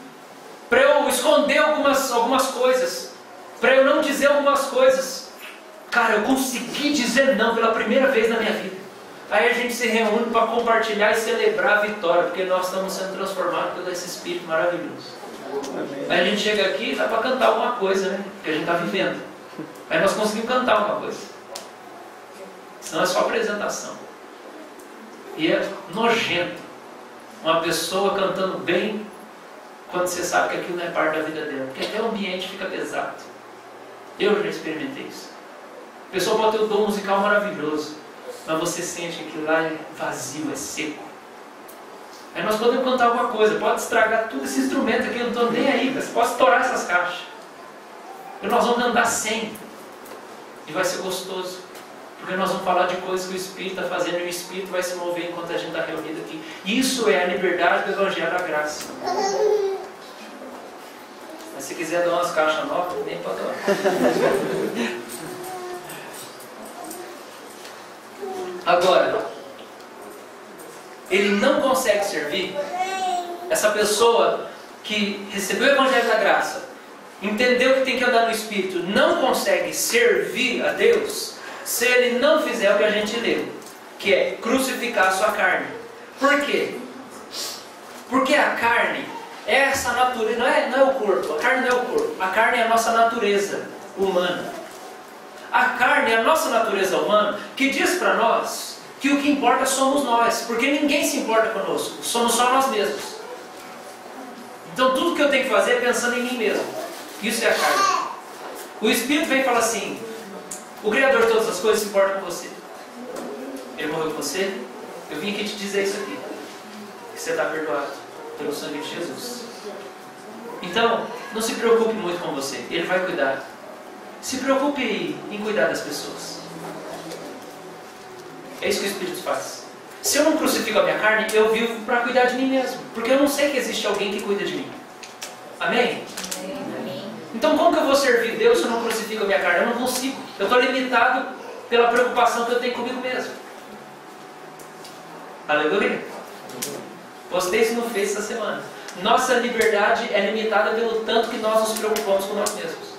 Para eu esconder algumas coisas. Para eu não dizer algumas coisas. Cara, eu consegui dizer não pela primeira vez na minha vida. Aí a gente se reúne para compartilhar e celebrar a vitória, porque nós estamos sendo transformados por esse Espírito maravilhoso. Aí a gente chega aqui e dá para cantar alguma coisa, né? Que a gente está vivendo. Aí nós conseguimos cantar alguma coisa. Senão é só apresentação. E é nojento uma pessoa cantando bem quando você sabe que aquilo não é parte da vida dela, porque até o ambiente fica pesado. Eu já experimentei isso. A pessoa pode ter um dom musical maravilhoso, mas você sente que lá é vazio, é seco. Aí nós podemos cantar alguma coisa, pode estragar tudo esse instrumento aqui, eu não estou nem aí, você pode estourar essas caixas. E nós vamos cantar sem, e vai ser gostoso, porque nós vamos falar de coisas que o Espírito está fazendo, e o Espírito vai se mover enquanto a gente está reunido aqui. Isso é a liberdade do Evangelho da Graça. Mas se quiser dar umas caixas novas, nem pode dar. Agora, ele não consegue servir. Essa pessoa que recebeu o Evangelho da Graça, entendeu que tem que andar no Espírito, não consegue servir a Deus se ele não fizer o que a gente leu, que é crucificar a sua carne. Por quê? Porque a carne é essa natureza, não é o corpo, a carne não é o corpo, a carne é a nossa natureza humana. A carne é a nossa natureza humana que diz para nós que o que importa somos nós, porque ninguém se importa conosco, somos só nós mesmos. Então tudo que eu tenho que fazer é pensando em mim mesmo. Isso é a carne. O Espírito vem e fala assim: o Criador de todas as coisas se importa com você. Ele morreu com você. Eu vim aqui te dizer isso aqui, que você está perdoado pelo sangue de Jesus. Então, não se preocupe muito com você, Ele vai cuidar. Se preocupe em cuidar das pessoas. É isso que o Espírito faz. Se eu não crucifico a minha carne, eu vivo para cuidar de mim mesmo, porque eu não sei que existe alguém que cuida de mim. Amém? Então como que eu vou servir Deus se eu não crucifico a minha carne? Eu não consigo. Eu estou limitado pela preocupação que eu tenho comigo mesmo. Aleluia? Postei isso no Face essa semana. Nossa liberdade é limitada pelo tanto que nós nos preocupamos com nós mesmos.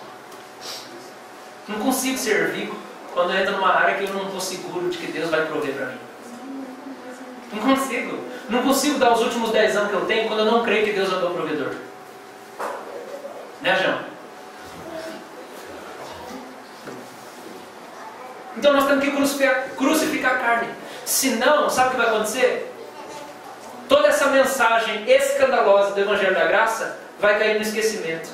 Não consigo servir quando eu entro numa área que eu não estou seguro de que Deus vai prover para mim. Não consigo. Não consigo dar os últimos 10 anos que eu tenho quando eu não creio que Deus é o meu provedor. Né, João? Então nós temos que crucificar a carne. Senão, sabe o que vai acontecer? Toda essa mensagem escandalosa do Evangelho da Graça vai cair no esquecimento.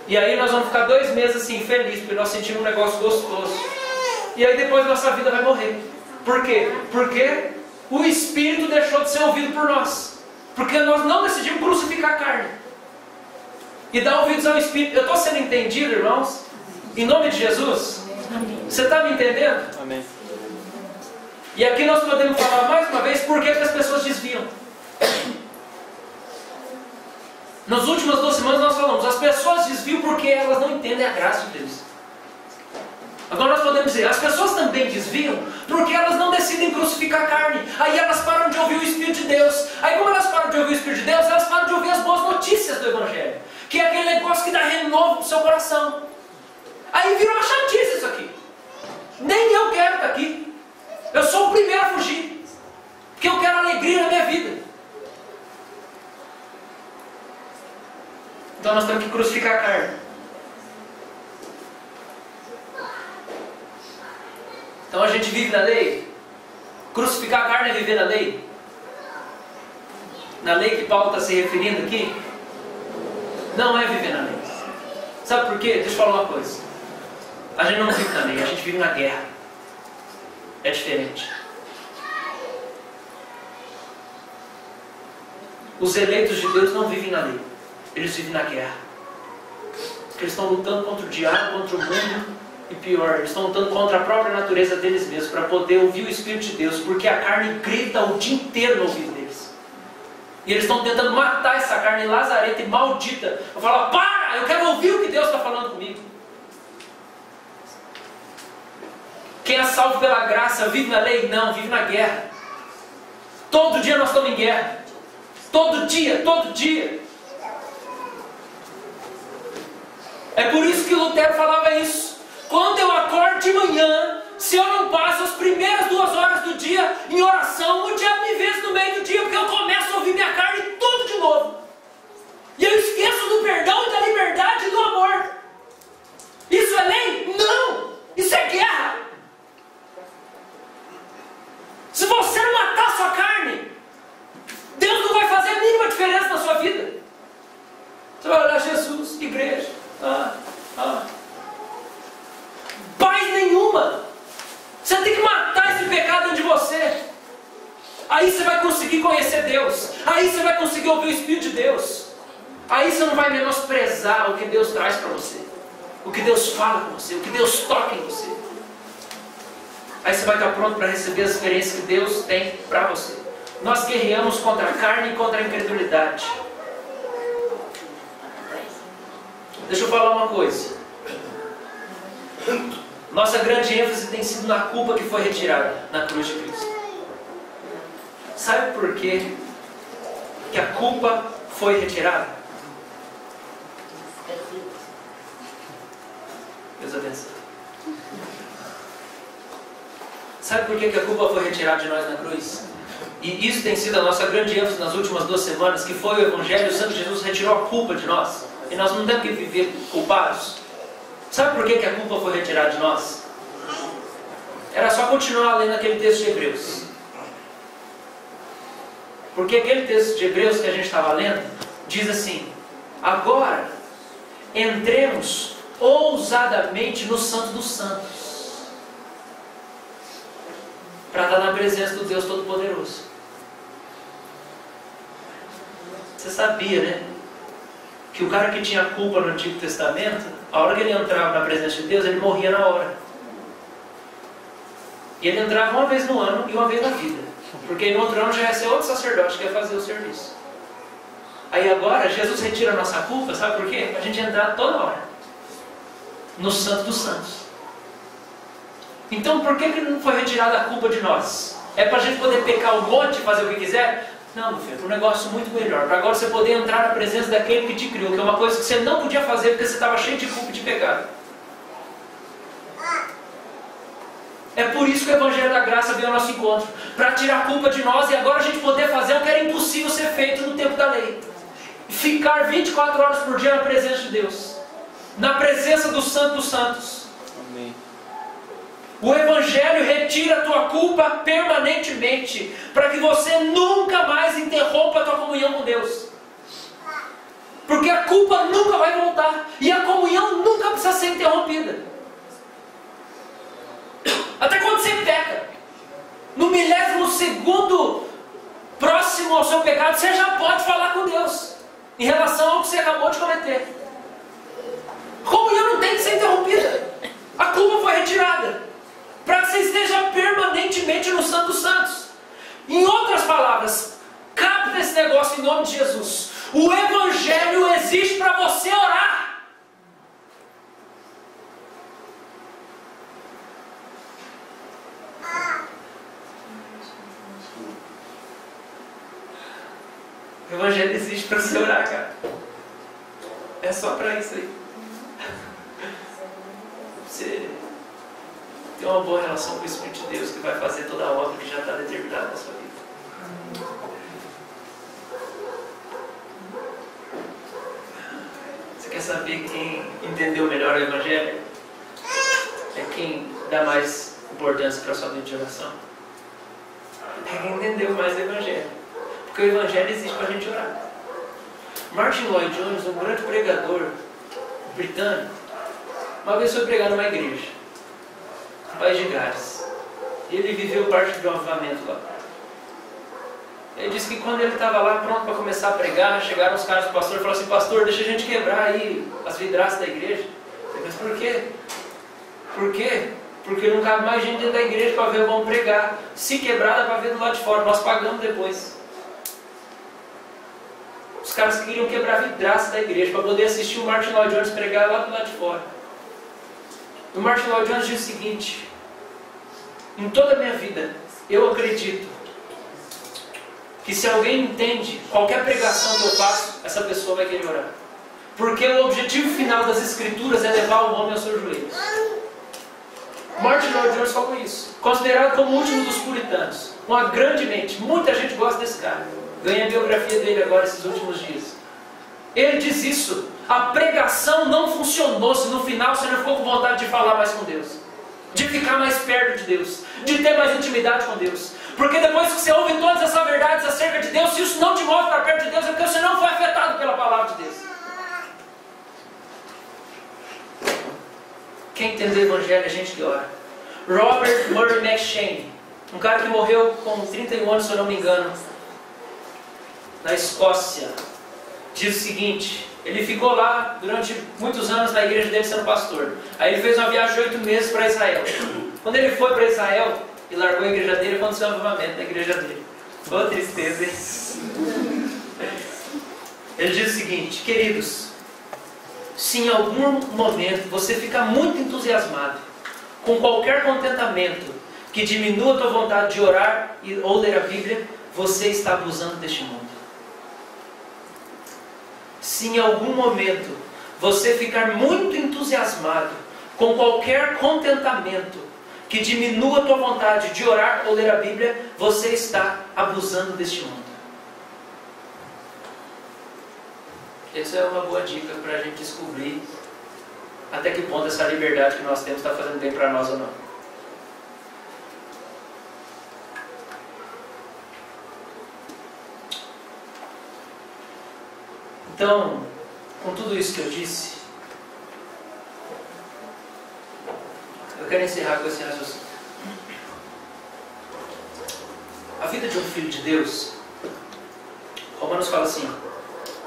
E aí nós vamos ficar 2 meses assim, felizes, porque nós sentimos um negócio gostoso. E aí depois nossa vida vai morrer. Por quê? Porque o Espírito deixou de ser ouvido por nós. Porque nós não decidimos crucificar a carne. E dar ouvidos ao Espírito. Eu estou sendo entendido, irmãos? Em nome de Jesus? Amém. Você está me entendendo? Amém. E aqui nós podemos falar mais uma vez por que as pessoas desviam. Nas últimas 2 semanas nós falamos, as pessoas desviam porque elas não entendem a graça de Deus. Agora nós podemos dizer, as pessoas também desviam porque elas não decidem crucificar a carne. Aí elas param de ouvir o Espírito de Deus. Aí como elas param de ouvir o Espírito de Deus, elas param de ouvir as boas notícias do Evangelho. Que é aquele negócio que dá renovo pro seu coração. Aí vira uma chatice isso aqui. Nem eu quero estar aqui. Eu sou o primeiro a fugir. Porque eu quero alegria na minha vida. Então nós temos que crucificar a carne. Então a gente vive na lei. Crucificar a carne é viver na lei. Na lei que Paulo está se referindo aqui. Não é viver na lei. Sabe por quê? Deixa eu falar uma coisa. A gente não vive na lei, a gente vive na guerra. É diferente. Os eleitos de Deus não vivem na lei. Eles vivem na guerra. Porque eles estão lutando contra o diabo, contra o mundo. E pior, eles estão lutando contra a própria natureza deles mesmos, para poder ouvir o Espírito de Deus, porque a carne grita o dia inteiro no ouvido deles. E eles estão tentando matar essa carne lazarenta e maldita. Eu falo, para! Eu quero ouvir o que Deus está falando comigo. Quem é salvo pela graça vive na lei? Não, vive na guerra. Todo dia nós estamos em guerra. Todo dia, todo dia. É por isso que Lutero falava isso. Quando eu acordo de manhã, se eu não passo as primeiras 2 horas do dia em oração, o diabo me vence no meio do dia, porque eu começo a ouvir minha carne tudo de novo. E eu esqueço do perdão e da liberdade e do amor. Isso é lei? Não! Isso é guerra! Se você não matar a sua carne, Deus não vai fazer Aí você vai conseguir ouvir o Espírito de Deus. Aí você não vai menosprezar o que Deus traz para você, o que Deus fala com você, o que Deus toca em você. Aí você vai estar pronto para receber as experiências que Deus tem para você. Nós guerreamos contra a carne e contra a incredulidade. Deixa eu falar uma coisa. Nossa grande ênfase tem sido na culpa que foi retirada na cruz de Cristo. Sabe por quê que a culpa foi retirada? Deus abençoe. Sabe por que a culpa foi retirada de nós na cruz? E isso tem sido a nossa grande ênfase nas últimas 2 semanas, que foi o Evangelho. O Santo Jesus retirou a culpa de nós. E nós não temos que viver culpados. Sabe por que a culpa foi retirada de nós? Era só continuar lendo aquele texto de Hebreus. Porque aquele texto de Hebreus que a gente estava lendo, diz assim: agora, entremos ousadamente no Santo dos Santos, para estar na presença do Deus Todo-Poderoso. Você sabia, né? Que o cara que tinha culpa no Antigo Testamento, a hora que ele entrava na presença de Deus, ele morria na hora. E ele entrava uma vez no ano e uma vez na vida. Porque no outro ano já ia ser outro sacerdote que ia fazer o serviço. Aí agora, Jesus retira a nossa culpa, sabe por quê? Para a gente entrar toda hora no Santo dos Santos. Então por que não foi retirada a culpa de nós? É para a gente poder pecar um monte e fazer o que quiser? Não, meu filho, para um negócio muito melhor. Para agora você poder entrar na presença daquele que te criou, que é uma coisa que você não podia fazer porque você estava cheio de culpa e de pecado. É por isso que o Evangelho da Graça veio ao nosso encontro, para tirar a culpa de nós e agora a gente poder fazer o que era impossível ser feito no tempo da lei. Ficar 24 horas por dia na presença de Deus, na presença do Santo dos Santos. Amém. O Evangelho retira a tua culpa permanentemente, para que você nunca mais interrompa a tua comunhão com Deus. Porque a culpa nunca vai voltar, e a comunhão nunca precisa ser interrompida. Até quando você peca, no milésimo próximo ao seu pecado, você já pode falar com Deus em relação ao que você acabou de cometer. A comunhão não tem que ser interrompida. A culpa foi retirada para que você esteja permanentemente no Santo dos Santos. Em outras palavras, capta esse negócio em nome de Jesus. O Evangelho existe para você orar. O Evangelho existe para você orar, cara. É só para isso aí. Você ter uma boa relação com o Espírito de Deus, que vai fazer toda a obra que já está determinada na sua vida. Você quer saber quem entendeu melhor o Evangelho? É quem dá mais importância para a sua vida de oração. É quem entendeu mais o Evangelho. Porque o Evangelho existe para a gente orar. Martin Lloyd Jones, um grande pregador britânico, uma vez foi pregar numa igreja no país de Gales. E ele viveu parte de um avivamento lá. Ele disse que quando ele estava lá pronto para começar a pregar, chegaram os caras do pastor e falaram assim: pastor, deixa a gente quebrar aí as vidraças da igreja. Ele disse: mas por quê? Por quê? Porque não cabe mais gente dentro da igreja para ver o bom pregar. Se quebrar, dá para ver do lado de fora, nós pagamos depois. Os caras queriam quebrar a vidraça da igreja para poder assistir o Martin Lloyd Jones pregar lá do lado de fora. O Martin Lloyd Jones diz o seguinte: em toda a minha vida, eu acredito que se alguém entende qualquer pregação que eu faço, essa pessoa vai querer orar. Porque o objetivo final das Escrituras é levar o homem aos seus joelhos. Martin Lloyd Jones falou isso. Considerado como o último dos puritanos. Uma grande mente. Muita gente gosta desse cara. Ganhei a biografia dele agora esses últimos dias. Ele diz isso: a pregação não funcionou se no final você não ficou com vontade de falar mais com Deus, de ficar mais perto de Deus, de ter mais intimidade com Deus. Porque depois que você ouve todas essas verdades acerca de Deus, se isso não te move para perto de Deus, é porque você não foi afetado pela palavra de Deus. Quem entendeu o Evangelho é gente que ora. Robert Murray McCheyne, um cara que morreu com 31 anos, se eu não me engano. na Escócia, diz o seguinte: ele ficou lá durante muitos anos na igreja dele sendo pastor. Aí ele fez uma viagem de 8 meses para Israel. Quando ele foi para Israel e largou a igreja dele, aconteceu um avivamento na igreja dele. Ô tristeza, hein? Ele diz o seguinte: queridos, se em algum momento você fica muito entusiasmado com qualquer contentamento que diminua a tua vontade de orar ou ler a Bíblia, você está abusando deste mundo. Se em algum momento você ficar muito entusiasmado com qualquer contentamento que diminua a tua vontade de orar ou ler a Bíblia, você está abusando deste mundo. Essa é uma boa dica para a gente descobrir até que ponto essa liberdade que nós temos está fazendo bem para nós ou não. Então, com tudo isso que eu disse, eu quero encerrar com esse raciocínio. A vida de um filho de Deus, Romanos fala assim: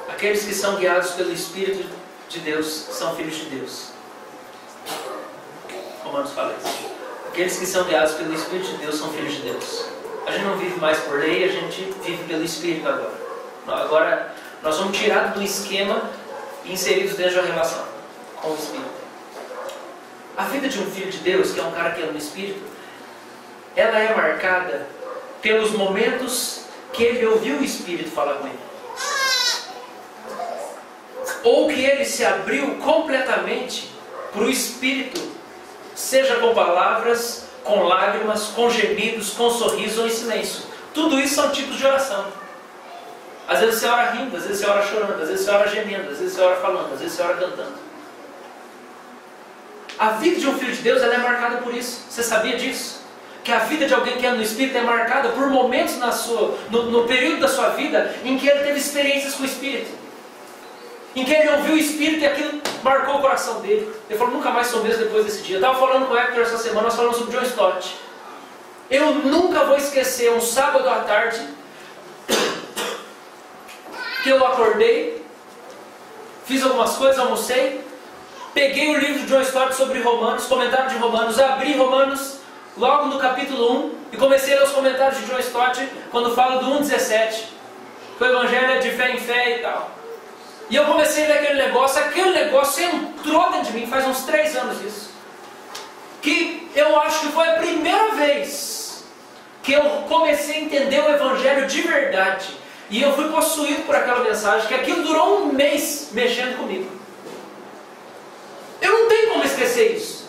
aqueles que são guiados pelo Espírito de Deus são filhos de Deus. Romanos fala isso. Aqueles que são guiados pelo Espírito de Deus são filhos de Deus. A gente não vive mais por lei, a gente vive pelo Espírito agora. Agora nós somos tirados do esquema e inseridos dentro de uma relação com o Espírito. A vida de um filho de Deus, que é um cara que ama o Espírito, ela é marcada pelos momentos que ele ouviu o Espírito falar com ele, ou que ele se abriu completamente para o Espírito, seja com palavras, com lágrimas, com gemidos, com sorriso ou em silêncio. Tudo isso são tipos de oração. Às vezes você ora rindo, às vezes você ora chorando, às vezes você ora gemendo, às vezes você ora falando, às vezes você ora cantando. A vida de um filho de Deus, ela é marcada por isso. Você sabia disso? Que a vida de alguém que anda no Espírito é marcada por momentos no período da sua vida em que ele teve experiências com o Espírito, em que ele ouviu o Espírito e aquilo marcou o coração dele. Ele falou: nunca mais sou o mesmo depois desse dia. Eu estava falando com o Hector essa semana, nós falamos sobre John Stott. Eu nunca vou esquecer um sábado à tarde que eu acordei, fiz algumas coisas, almocei, peguei o livro de John Stott sobre Romanos, comentário de Romanos, abri Romanos logo no capítulo 1 e comecei a ler os comentários de John Stott quando fala do 1,17, que o Evangelho é de fé em fé e tal. E eu comecei a ler aquele negócio entrou dentro de mim, faz uns 3 anos isso, que eu acho que foi a primeira vez que eu comecei a entender o Evangelho de verdade. E eu fui possuído por aquela mensagem, que aquilo durou 1 mês mexendo comigo. Eu não tenho como esquecer isso,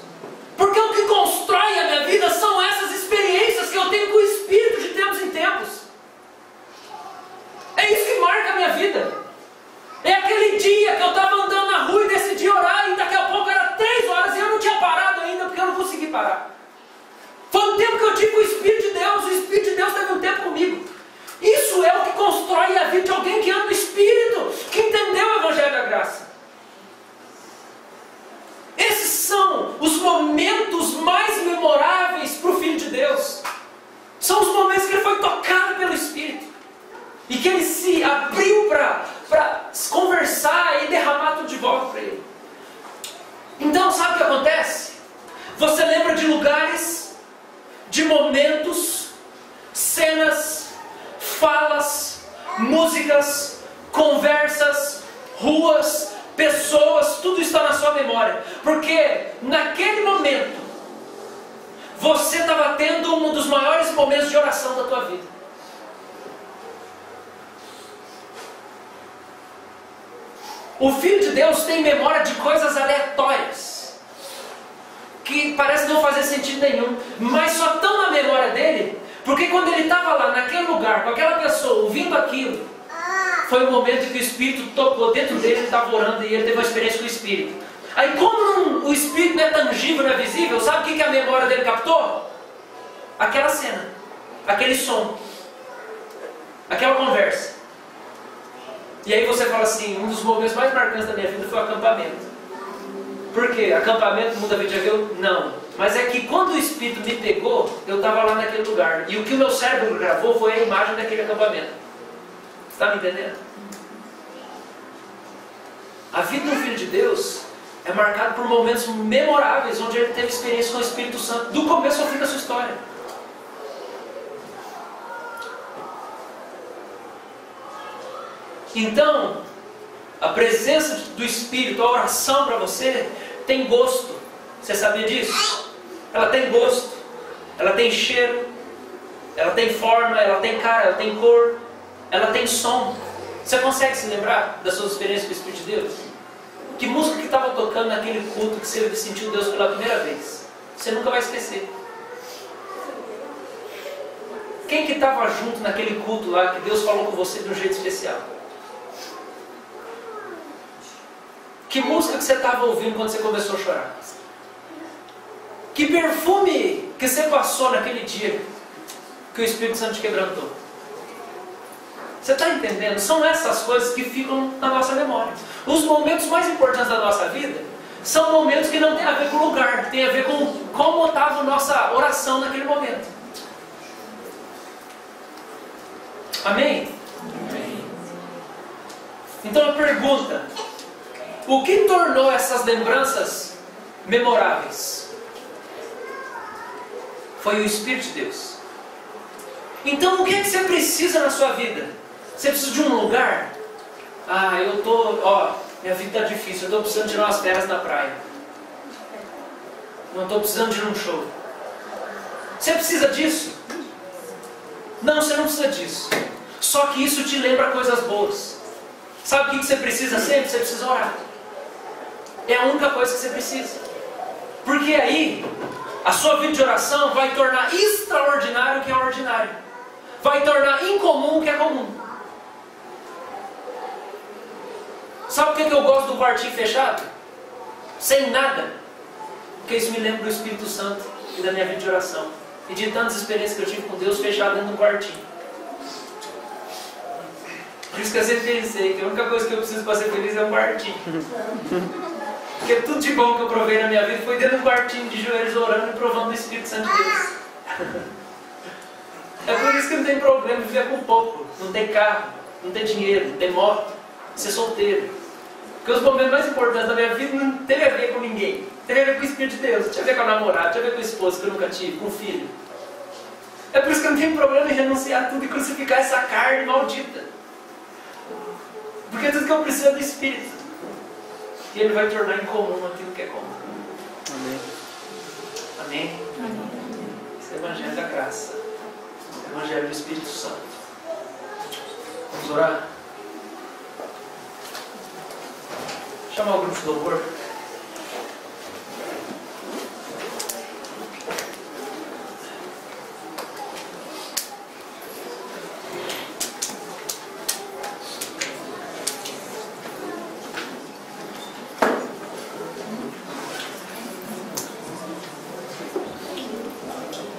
porque o que constrói a minha vida são essas experiências que eu tenho com o Espírito de tempos em tempos. É isso que marca a minha vida. É aquele dia que eu estava andando na rua e decidi orar, e daqui a pouco era 3 horas e eu não tinha parado ainda, porque eu não consegui parar. Foi um tempo que eu tive com o Espírito de Deus. O Espírito de Deus teve um tempo comigo. Isso é o que constrói a vida de alguém que ama o Espírito, que entendeu o Evangelho da Graça. Esses são os momentos mais memoráveis para o Filho de Deus. São os momentos que ele foi tocado pelo Espírito e que ele se abriu para conversar e derramar tudo de volta para ele. Então, sabe o que acontece? Você lembra de lugares, de momentos, cenas, falas, músicas, conversas, ruas, pessoas, tudo está na sua memória, porque naquele momento você estava tendo um dos maiores momentos de oração da tua vida. O Filho de Deus tem memória de coisas aleatórias, que parece não fazer sentido nenhum, mas só estão na memória dele, porque quando ele estava lá naquele lugar, com aquela pessoa, ouvindo aquilo, foi o momento em que o Espírito tocou dentro dele, ele estava orando e ele teve uma experiência com o Espírito. Aí como o Espírito não é tangível, não é visível, sabe o que a memória dele captou? Aquela cena, aquele som, aquela conversa. E aí você fala assim: um dos momentos mais marcantes da minha vida foi o acampamento. Por quê? Acampamento muda a vida de eu? Não. Mas é que quando o Espírito me pegou, eu estava lá naquele lugar. E o que o meu cérebro gravou foi a imagem daquele acampamento. Está me entendendo? A vida de um filho de Deus é marcada por momentos memoráveis, onde ele teve experiência com o Espírito Santo, do começo ao fim da sua história. Então, a presença do Espírito, a oração para você, tem gosto. Você sabia disso? Ela tem gosto, ela tem cheiro, ela tem forma, ela tem cara, ela tem cor, ela tem som. Você consegue se lembrar das suas experiências com o Espírito de Deus? Que música que estava tocando naquele culto que você sentiu Deus pela primeira vez? Você nunca vai esquecer. Quem que estava junto naquele culto lá que Deus falou com você de um jeito especial? Que música que você estava ouvindo quando você começou a chorar? Que perfume que você passou naquele dia que o Espírito Santo te quebrantou? Você está entendendo? São essas coisas que ficam na nossa memória. Os momentos mais importantes da nossa vida são momentos que não tem a ver com o lugar, tem a ver com como estava a nossa oração naquele momento. Amém? Amém. Então a pergunta: o que tornou essas lembranças memoráveis? Foi o Espírito de Deus. Então o que você precisa na sua vida? Você precisa de um lugar? Minha vida está difícil, eu estou precisando tirar umas férias na praia. Não estou precisando de ir num show. Você precisa disso? Não, você não precisa disso. Só que isso te lembra coisas boas. Sabe o que você precisa sempre? Você precisa orar. É a única coisa que você precisa. Porque aí, a sua vida de oração vai tornar extraordinário o que é ordinário. Vai tornar incomum o que é comum. Sabe por que eu gosto do quartinho fechado? Sem nada. Porque isso me lembra do Espírito Santo e da minha vida de oração. E de tantas experiências que eu tive com Deus fechado dentro do quartinho. Por isso que eu sempre pensei que a única coisa que eu preciso para ser feliz é um quartinho. Porque tudo de bom que eu provei na minha vida foi dentro do quartinho de joelhos orando e provando do Espírito Santo de Deus. É por isso que não tem problema viver com pouco. Não tem carro, não tem dinheiro, não tem moto, ser solteiro. Porque os momentos mais importantes da minha vida não teve a ver com ninguém. Teve a ver com o Espírito de Deus, tinha a ver com a namorada, tinha a ver com a esposa que eu nunca tive, com o filho. É por isso que eu não tenho problema em renunciar a tudo e crucificar essa carne maldita. Porque tudo que eu preciso é do Espírito. E Ele vai tornar incomum aquilo que é comum. Amém. Amém? Amém. Esse é o Evangelho da Graça. O Evangelho do Espírito Santo. Vamos orar? Chamar o grupo de louvor.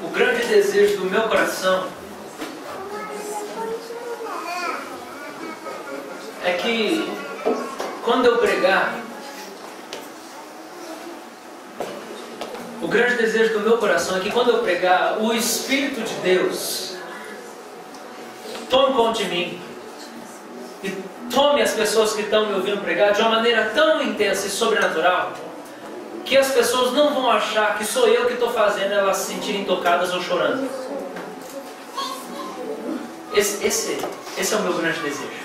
O grande desejo do meu coração é que quando eu pregar, o grande desejo do meu coração é que quando eu pregar, o Espírito de Deus tome conta de mim e tome as pessoas que estão me ouvindo pregar de uma maneira tão intensa e sobrenatural que as pessoas não vão achar que sou eu que estou fazendo elas se sentirem tocadas ou chorando. Esse é o meu grande desejo.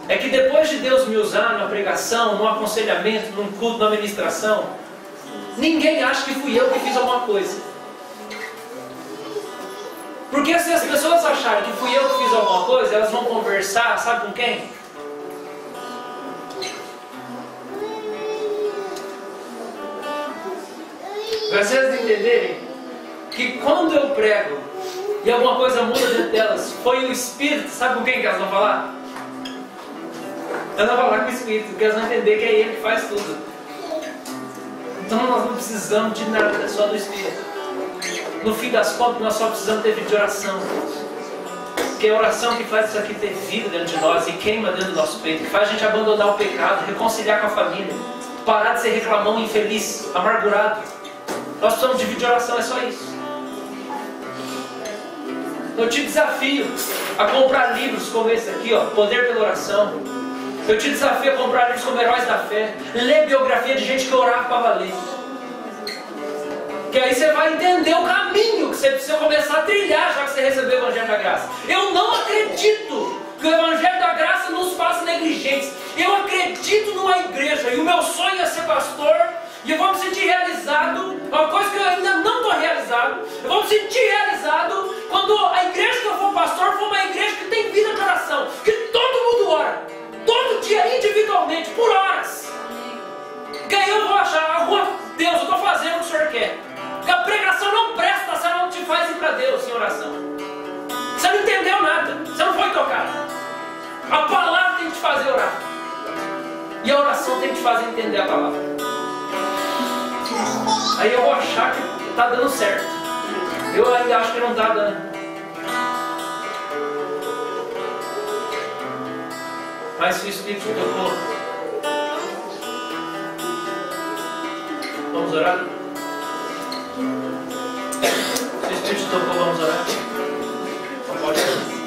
É que depois de Deus me usar na pregação, no aconselhamento, num culto, na ministração, ninguém acha que fui eu que fiz alguma coisa. Porque se as pessoas acharem que fui eu que fiz alguma coisa, elas vão conversar, sabe com quem? Para vocês entenderem que quando eu prego e alguma coisa muda dentro delas, foi o Espírito, sabe com quem que elas vão falar? Elas vão falar com o Espírito, porque elas vão entender que é Ele que faz tudo. Então nós não precisamos de nada, só do Espírito. No fim das contas, nós só precisamos ter vida de oração. Porque é a oração que faz isso aqui ter vida dentro de nós e queima dentro do nosso peito, que faz a gente abandonar o pecado, reconciliar com a família, parar de ser reclamão, infeliz, amargurado. Nós precisamos de vida de oração, é só isso. Eu te desafio a comprar livros como esse aqui, ó, Poder pela Oração. Eu te desafio a comprar livros como Heróis da Fé. Ler biografia de gente que orava para valer. Que aí você vai entender o caminho que você precisa começar a trilhar já que você recebeu o Evangelho da Graça. Eu não acredito que o Evangelho da Graça nos faça negligentes. Eu acredito numa igreja e o meu sonho é ser pastor. E eu vou me sentir realizado, uma coisa que eu ainda não estou realizado. Eu vou me sentir realizado quando a igreja que eu for pastor for uma igreja que tem vida de oração, que todo mundo ora, todo dia individualmente, por horas. Que aí eu vou achar, Deus, eu estou fazendo o que o Senhor quer. Porque a pregação não presta se ela não te faz ir para Deus em oração. Você não entendeu nada, você não foi tocado. A palavra tem que te fazer orar. E a oração tem que te fazer entender a palavra. Aí eu vou achar que está dando certo. Eu ainda acho que não está dando. Mas se o Espírito te tocou, vamos orar? Se o Espírito te tocou, vamos orar? Então pode ser.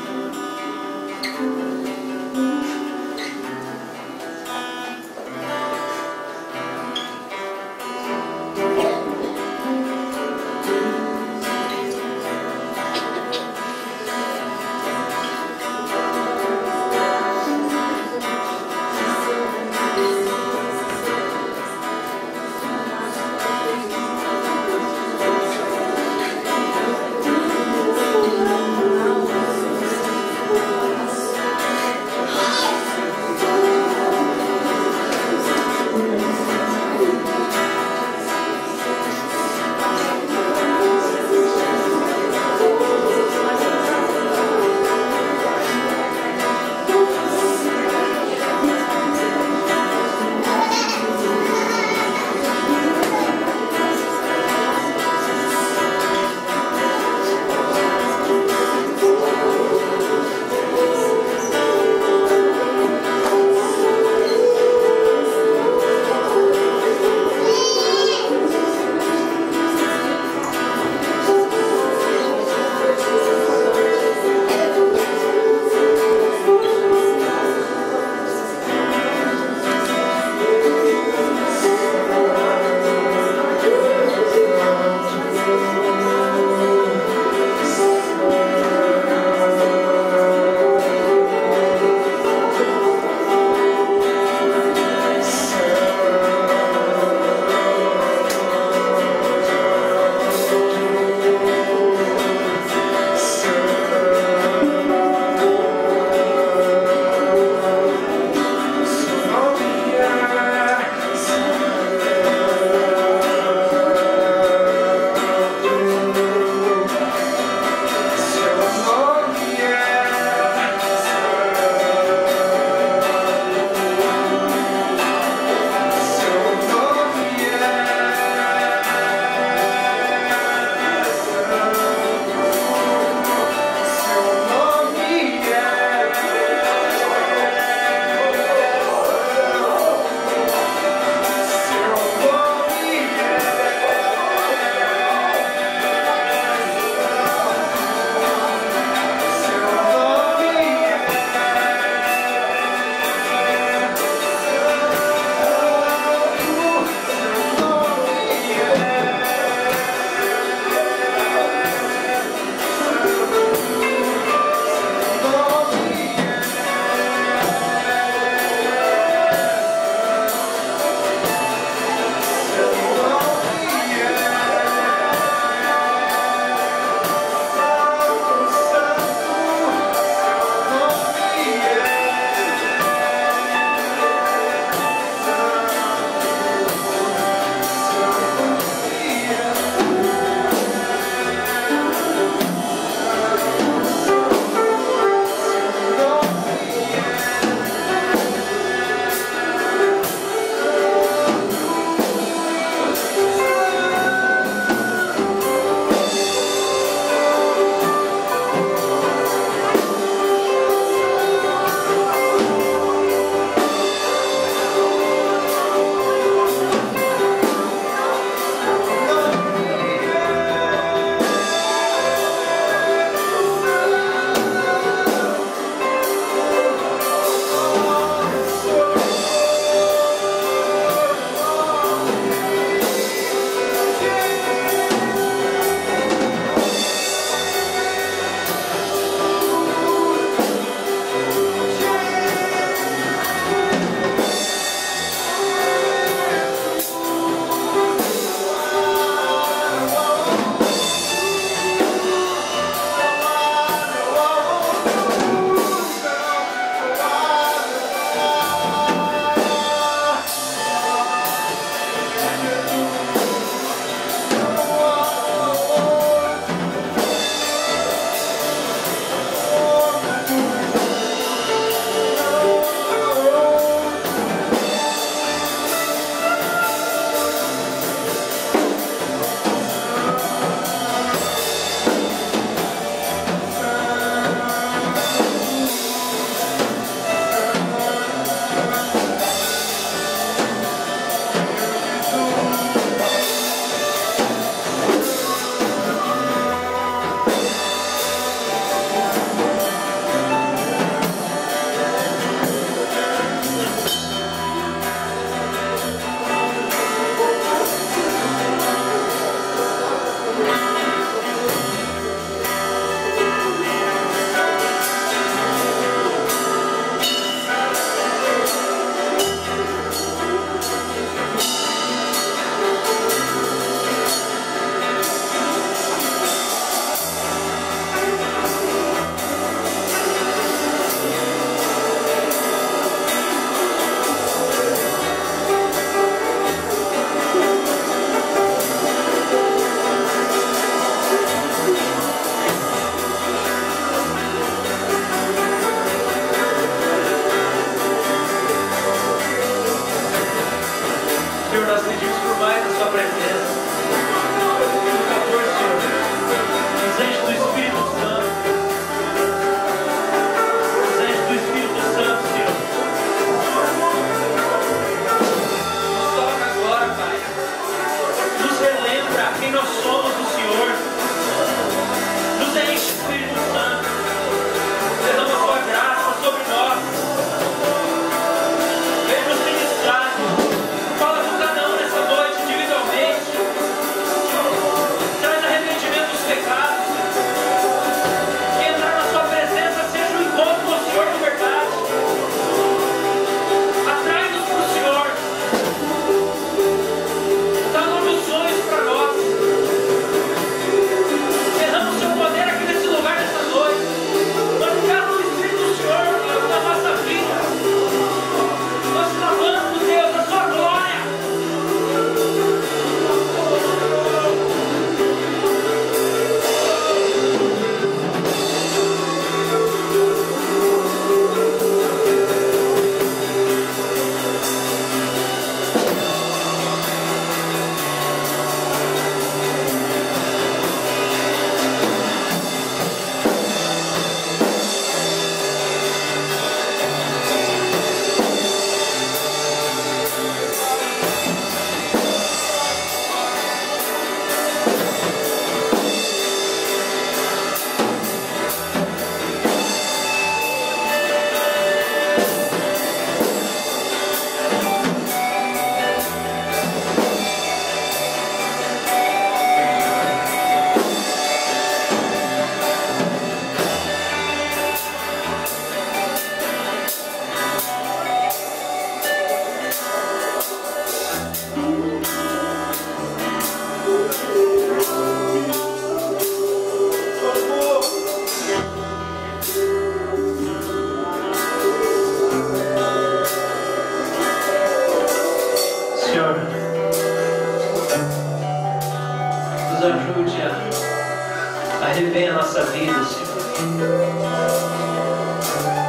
fazer bem a nossa vida, Senhor.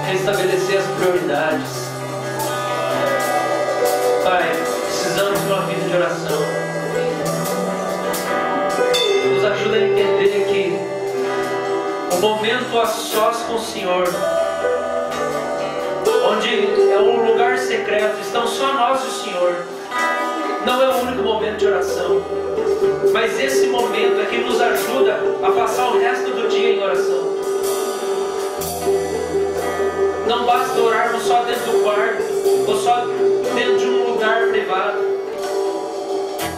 Restabelecer as prioridades. Pai, precisamos de uma vida de oração. Nos ajuda a entender que o momento a sós com o Senhor, onde é um lugar secreto, estão só nós e o Senhor, não é o único momento de oração, mas esse momento é que nos ajuda a passar o resto do dia em oração. Não basta orarmos só dentro do quarto ou só dentro de um lugar privado,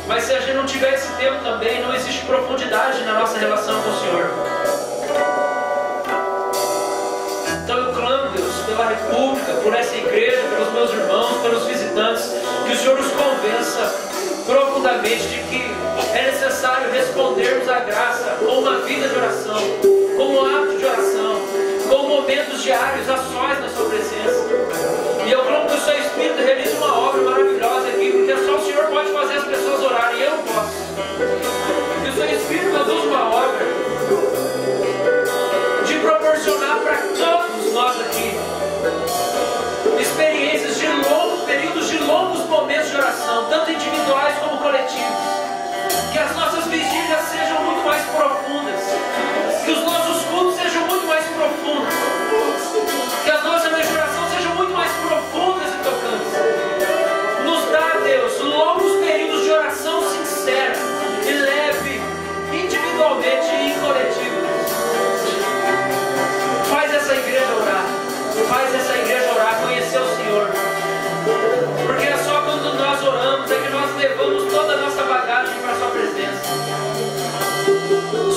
mas se a gente não tiver esse tempo também, não existe profundidade na nossa relação com o Senhor. Então eu clamo, Deus, pela República, por essa igreja, pelos meus irmãos, pelos visitantes, que o Senhor nos convença profundamente de que é necessário respondermos à graça com uma vida de oração, com um ato de oração, com momentos diários a sós na sua presença. E eu clamo que o seu Espírito realize uma obra maravilhosa aqui, porque só o Senhor pode fazer as pessoas orarem, eu não posso. Que o seu Espírito produza uma obra de proporcionar para todos nós aqui experiências de longos períodos, de longos momentos de oração, tanto individuais como coletivos. Que as nossas vigílias sejam muito mais profundas, que os nossos cultos sejam muito mais profundos, que as nossas noites de oração sejam muito mais profundas e tocantes. Nos dá, Deus, longos períodos de oração sincera e leve, individualmente e em coletivo. Faz essa igreja orar, conhecer o Senhor, porque é só quando nós oramos é que nós levamos toda a nossa bagagem para a sua presença.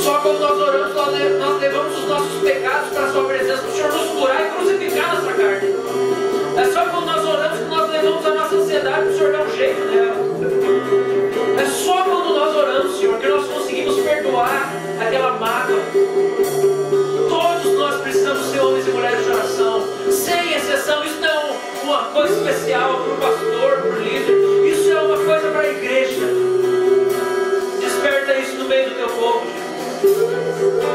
Só quando nós oramos nós levamos os nossos pecados para a sua presença, para o Senhor nos curar e crucificar nossa carne. É só quando nós oramos que nós levamos a nossa ansiedade para o Senhor dar um jeito nela. É só quando nós oramos, Senhor, que nós conseguimos perdoar aquela mágoa. Todos nós precisamos ser homens e mulheres de oração, sem exceção. Isso não é uma coisa especial para o pastor, para o líder. Isso é uma coisa para a igreja. Desperta isso no meio do teu povo, Jesus.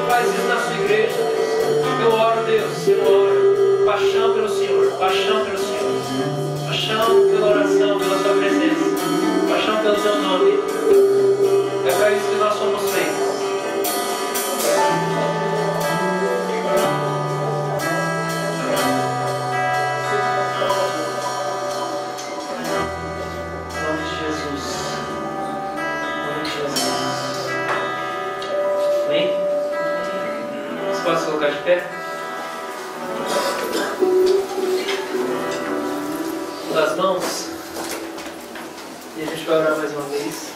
Faz isso na sua igreja. Eu oro, Deus, eu oro. Paixão pelo Senhor, paixão pelo Senhor. Paixão pela oração, pela sua presença. Paixão pelo teu nome. É para isso que nós somos feitos. Posso colocar de pé? Das mãos. E a gente vai orar mais uma vez.